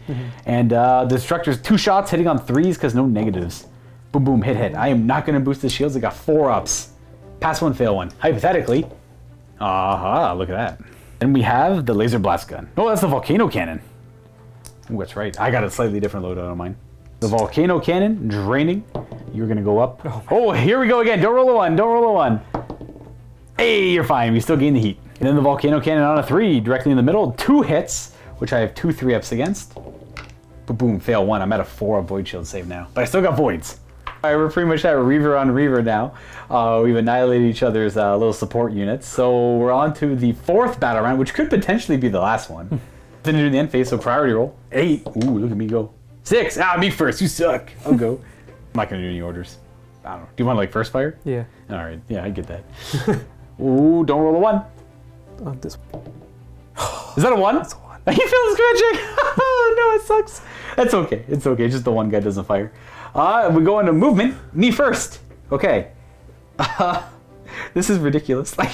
And the destructor's 2 shots hitting on 3s because no negatives. Boom, boom, hit, hit. I am not going to boost his shields. I got 4 ups. Pass 1, fail 1. Hypothetically. Aha, look at that. Then we have the laser blast gun. Oh, that's the volcano cannon. Oh, that's right. I got a slightly different loadout on mine. The volcano cannon, draining. You're going to go up. Oh, here we go again. Don't roll a 1. Don't roll a 1. Hey, you're fine. We still gain the heat. And then the volcano cannon on a 3, directly in the middle. 2 hits, which I have 2 3-ups against. But boom, fail 1. I'm at a 4 void shield save now. But I still got voids. All right, we're pretty much at Reaver on Reaver now. We've annihilated each other's little support units. So we're on to the 4th battle round, which could potentially be the last one. Then do the end phase, so priority roll. 8. Ooh, look at me go. 6. Ah, me first. You suck. I'll go. I'm not going to do any orders. I don't know. Do you want like first fire? Yeah. All right. Yeah, I get that. Ooh, don't roll a 1. This. Is that a 1? That's a 1. You feel scratching? Oh, no, it sucks. That's okay. It's okay. Just the one guy doesn't fire. We go into movement. Me first. Okay. This is ridiculous. Like,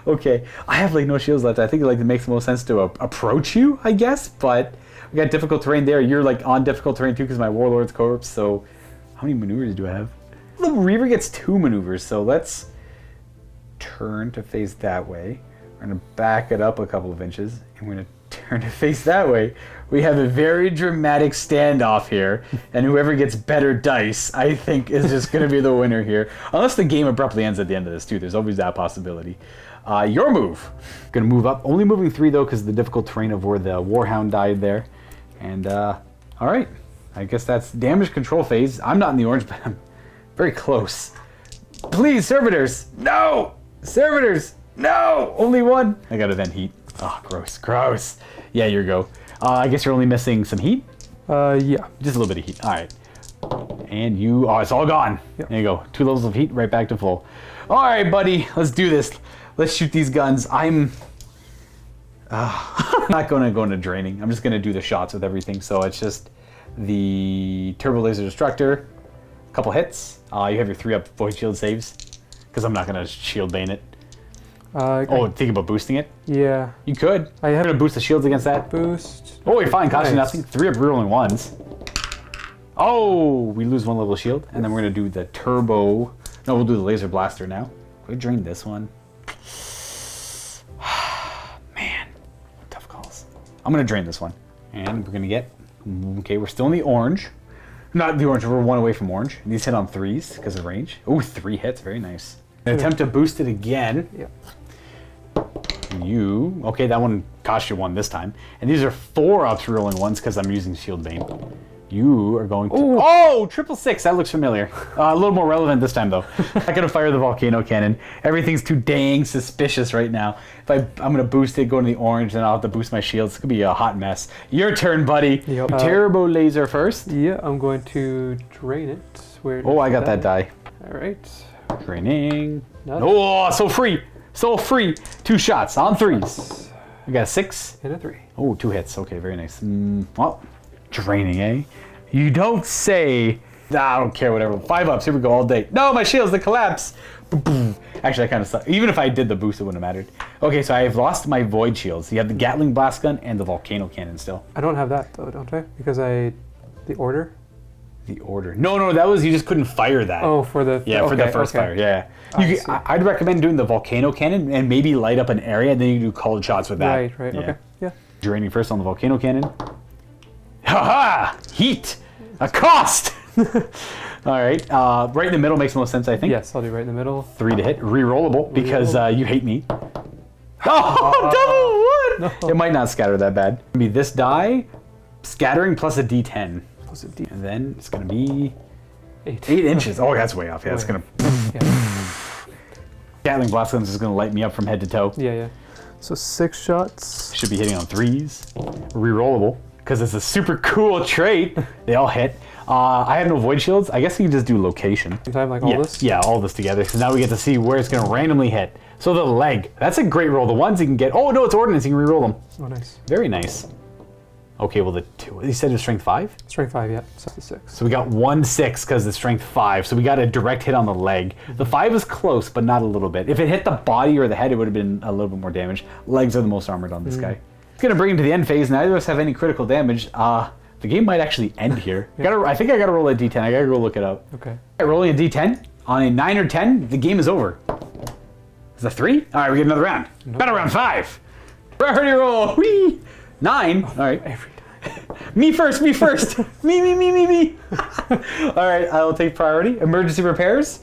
okay. I have like no shields left. I think like it makes the most sense to approach you, I guess. But we got difficult terrain there. You're like on difficult terrain too because my Warlord's corpse. So how many maneuvers do I have? The Reaver gets 2 maneuvers. So let's turn to face that way. We're going to back it up a couple of inches, and we're going to turn to face that way, we have a very dramatic standoff here, and whoever gets better dice, I think, is just going to be the winner here. Unless the game abruptly ends at the end of this, too. There's always that possibility. Your move. Going to move up. Only moving 3, though, because of the difficult terrain of where the Warhound died there. And, all right. I guess that's damage control phase. I'm not in the orange, but I'm very close. Please, servitors. No! Servitors. No! Only 1. I got to vent heat. Oh, gross. Gross. Yeah, you go. I guess you're only missing some heat? Yeah. Just a little bit of heat. All right. And you... Oh, it's all gone. Yep. There you go. 2 levels of heat, right back to full. All right, buddy. Let's do this. Let's shoot these guns. I'm not going to go into draining. I'm just going to do the shots with everything. So it's just the Turbo Laser Destructor. A couple hits. You have your 3-up Void Shield saves. Because I'm not going to Shield Bane it. Think about boosting it? Yeah. You could. I have to boost the shields against that. Boost. Oh, you're fine. Cost you nothing. 3-up rerolling 1s. Oh, we lose 1 level of shield. And then we're going to do the turbo. No, we'll do the laser blaster now. We drain this one. Man, tough calls. I'm going to drain this one. And we're going to get... Okay, we're still in the orange. Not the orange. We're 1 away from orange. These hit on 3s because of range. Oh, 3 hits. Very nice. Attempt to boost it again. Yep. Okay, that one cost you 1 this time. And these are 4-ups rolling 1s because I'm using Shield Bane. You are going to... Ooh. Oh, 666. That looks familiar. A little more relevant this time, though. I'm not going to fire the volcano cannon. Everything's too dang suspicious right now. If I'm going to boost it, go to the orange, then I'll have to boost my shields. It's going to be a hot mess. Your turn, buddy. Yep. Turbo laser first. Yeah, I'm going to drain it. Oh, I got that die. All right. Draining. Oh, so free. So free. 2 shots on 3s. We got a 6. And a 3. Oh, 2 hits. Okay, very nice. Well, draining, eh? You don't say. I don't care, whatever. 5-ups. Here we go all day. No, my shields, they collapse. Actually, I kind of suck. Even if I did the boost, it wouldn't have mattered. Okay, so I have lost my void shields. You have the Gatling blast gun and the volcano cannon still. I don't have that, though, don't I? Because the order? The order. No, that was, you just couldn't fire that. Oh, for the... Yeah, for the first fire, yeah. I'd recommend doing the volcano cannon and maybe light up an area, and then you do cold shots with that. Right, okay, yeah. Draining first on the volcano cannon. Ha-ha! Heat! A cost! All right, right in the middle makes most sense, I think. Yes, I'll do right in the middle. 3 to hit. Rerollable, because you hate me. Oh, double 1! No. It might not scatter that bad. It's gonna be this die, scattering plus a D10. And then it's going to be 8 inches. Oh, that's way off. Yeah, it's going to... Gatling blast guns is going to light me up from head to toe. Yeah. So 6 shots. Should be hitting on 3s. Rerollable, because it's a super cool trait. They all hit. I have no void shields. I guess you can just do location. Time like all this? Yeah, all this together. Because now we get to see where it's going to randomly hit. So the leg. That's a great roll. The ones you can get... Oh, no, it's ordnance. You can reroll them. Oh, nice. Very nice. Okay, well, the 2, you said it was strength 5? Strength 5, yeah. So 6. So we got 1 6 because it's strength 5. So we got a direct hit on the leg. The 5 is close, but not a little bit. If it hit the body or the head, it would have been a little bit more damage. Legs are the most armored on this guy. It's going to bring him to the end phase. Neither of us have any critical damage. The game might actually end here. I think I got to roll a d10. I got to go look it up. Okay. Rolling a d10 on a 9 or 10, the game is over. Is that 3? All right, we get another round. Battle round 5. Priority roll. Whee! 9. All right. Every time. Me first. me. All right, I will take priority. Emergency repairs.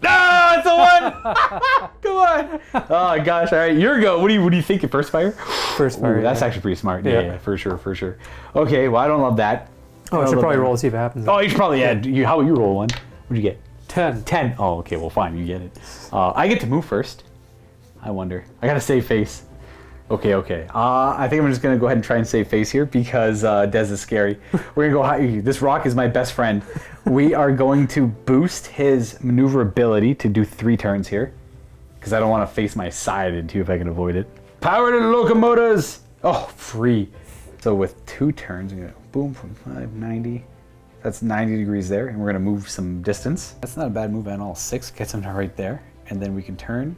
No, it's a 1. Come on. Oh gosh. All right, your go. What do you think? First fire. First fire. Ooh, that's actually pretty smart. Yeah, for sure. Okay, well I don't love that. Oh, I should probably roll to see if it happens. Oh, you should probably. Yeah. How about you roll 1? What'd you get? 10. 10. Oh, okay. Well, fine. You get it. I get to move first. I wonder. I gotta save face. Okay. I think I'm just going to go ahead and try and save face here because Des is scary. We're going to go... This rock is my best friend. We are going to boost his maneuverability to do 3 turns here because I don't want to face my side into if I can avoid it. Power to the locomotives! Oh, free. So with 2 turns, I'm going to boom, 45, 90. That's 90 degrees there, and we're going to move some distance. That's not a bad move at all. 6 gets him right there, and then we can turn...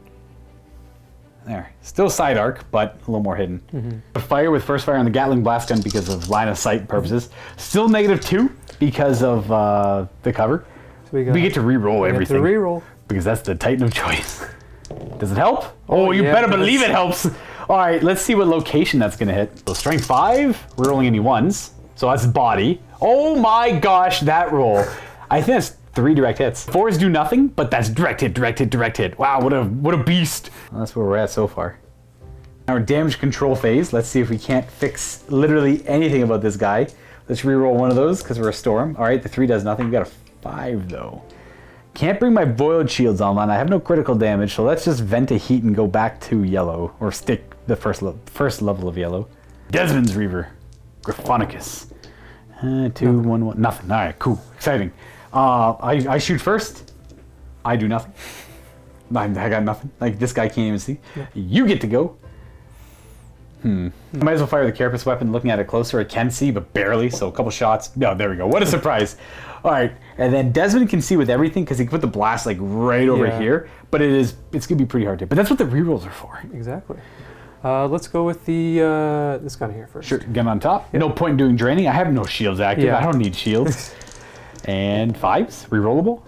There. Still side arc, but a little more hidden. Fire with first fire on the Gatling blast gun because of line of sight purposes. Still -2 because of the cover. So we get to re-roll everything. Re-roll. Because that's the Titan of choice. Does it help? Oh, you better believe it helps. All right, let's see what location that's gonna hit. So strength 5, we're rolling any 1s. So that's body. Oh my gosh, that roll. I think that's 3 direct hits. 4s do nothing, but that's direct hit, direct hit, direct hit. Wow, what a beast. Well, that's where we're at so far. Now we're damage control phase. Let's see if we can't fix literally anything about this guy. Let's reroll one of those because we're a storm. All right, the 3 does nothing. We got a 5 though. Can't bring my boiled shields online. I have no critical damage, so let's just vent a heat and go back to yellow, or stick the first level of yellow. Desmond's Reaver, Gryphonicus. 2, 1, 1, nothing. All right, cool, exciting. I shoot first. I do nothing. I got nothing. Like this guy can't even see. Yeah. You get to go. I might as well fire the carapace weapon. Looking at it closer, I can see, but barely. So a couple shots. No, there we go. What a surprise! All right, and then Desmond can see with everything because he can put the blast like right over here. But it's gonna be pretty hard to. But that's what the rerolls are for. Exactly. Let's go with the this gun here first. Sure. Gun on top. Yep. No point in doing draining. I have no shields active. Yeah. I don't need shields. And 5s, rerollable.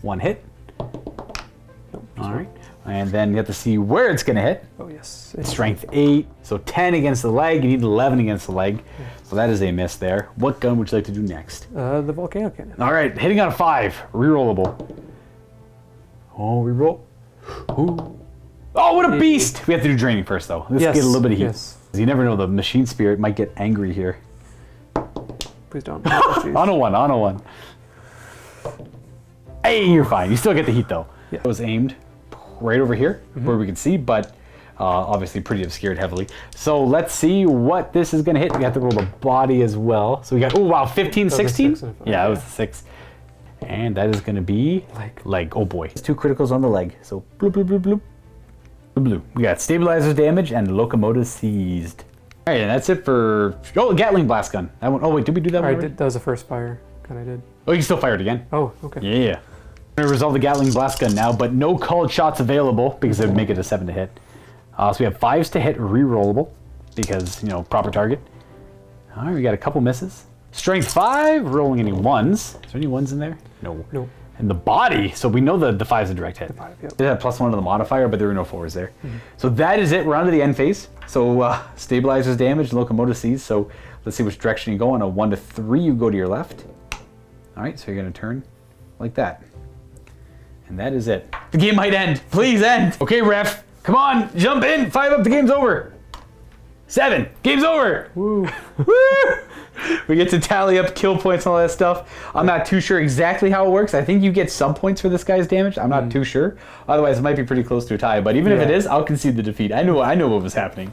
1 hit. Nope, all right. And then you have to see where it's going to hit. Oh, yes. Strength 8. So 10 against the leg. You need 11 against the leg. Yeah. So that is a miss there. What gun would you like to do next? The volcano cannon. All right. Hitting on a 5. Rerollable. Oh, reroll. Ooh. Oh, what a beast! We have to do draining first, though. Let's get a little bit of heat. Yes. You never know. The machine spirit might get angry here. Please don't. Oh, on a 1. Hey, you're fine. You still get the heat, though. Yeah. It was aimed right over here where we can see, but obviously pretty obscured heavily. So let's see what this is going to hit. We have to roll the body as well. So we got, oh wow, 15, 16? Yeah, it was a 6. And that is going to be leg. Oh boy. 2 criticals on the leg. So bloop, bloop, bloop, bloop. Bloop, bloop. We got stabilizers damage and locomotive seized. All right, and that's it for, Gatling blast gun. That one, oh wait, did we do that one already? That was the first fire gun I did. Oh, you can still fire it again? Oh, okay. Yeah. I'm gonna resolve the Gatling blast gun now, but no called shots available because it would make it a 7 to hit. So we have 5s to hit, rerollable because, proper target. All right, we got a couple misses. Strength 5, rolling any 1s. Is there any 1s in there? No. No. And the body, so we know the 5's a direct hit. Yep. It had +1 to the modifier, but there were no 4s there. So that is it. We're on to the end phase. So stabilizers damage, locomotive seized. So let's see which direction you go. On a 1 to 3, you go to your left. All right, so you're gonna turn like that. And that is it. The game might end. Please end. Okay, ref. Come on, jump in. 5 up, the game's over. 7, game's over. Woo. Woo! We get to tally up kill points and all that stuff. I'm not too sure exactly how it works. I think you get some points for this guy's damage. I'm not too sure. Otherwise, it might be pretty close to a tie. But even if it is, I'll concede the defeat. I know what was happening.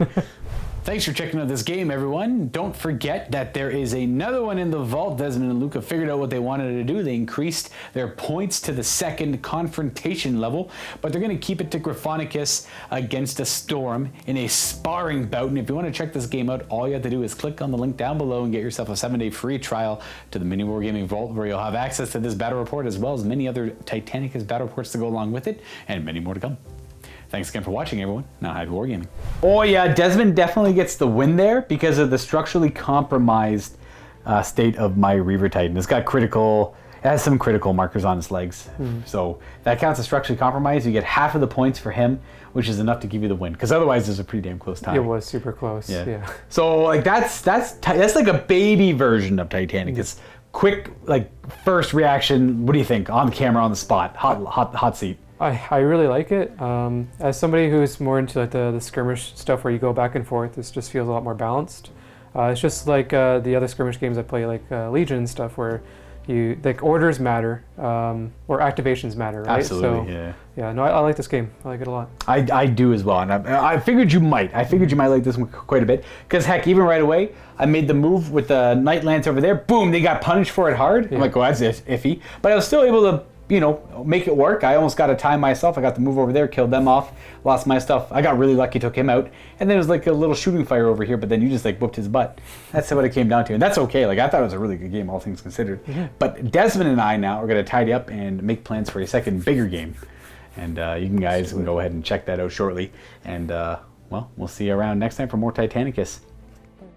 Thanks for checking out this game, everyone. Don't forget that there is another one in the vault. Desmond and Luka figured out what they wanted to do. They increased their points to the 2nd confrontation level, but they're going to keep it to Gryphonicus against a storm in a sparring bout. And if you want to check this game out, all you have to do is click on the link down below and get yourself a 7-day free trial to the MiniWarGaming Vault, where you'll have access to this battle report as well as many other Titanicus battle reports to go along with it, and many more to come. Thanks again for watching, everyone. Now, happy wargaming. Oh yeah, Desmond definitely gets the win there because of the structurally compromised state of my Reaver Titan. It's got critical, it has some critical markers on its legs. So that counts as structurally compromised. You get half of the points for him, which is enough to give you the win. Because otherwise, there's a pretty damn close tie. It was super close. Yeah. So like that's like a baby version of Titanic. It's quick, like first reaction. What do you think? On camera, on the spot, hot seat. I really like it. As somebody who's more into like the skirmish stuff where you go back and forth, this just feels a lot more balanced. It's just like the other skirmish games I play, like Legion and stuff, where you like orders matter or activations matter, right? Absolutely, so, yeah. No, I like this game. I like it a lot. I do as well, and I figured you might. I figured you might like this one quite a bit because heck, even right away, I made the move with the Knight Lance over there. Boom! They got punished for it hard. I'm like, oh, that's iffy, but I was still able to, make it work. I almost got a tie myself. I got the move over there, killed them off, lost my stuff. I got really lucky, took him out. And then it was like a little shooting fire over here, but then you just like whooped his butt. That's what it came down to. And that's okay. Like I thought it was a really good game, all things considered. But Desmond and I now are going to tidy up and make plans for a second bigger game. And you guys can go ahead and check that out shortly. And well, we'll see you around next time for more Titanicus.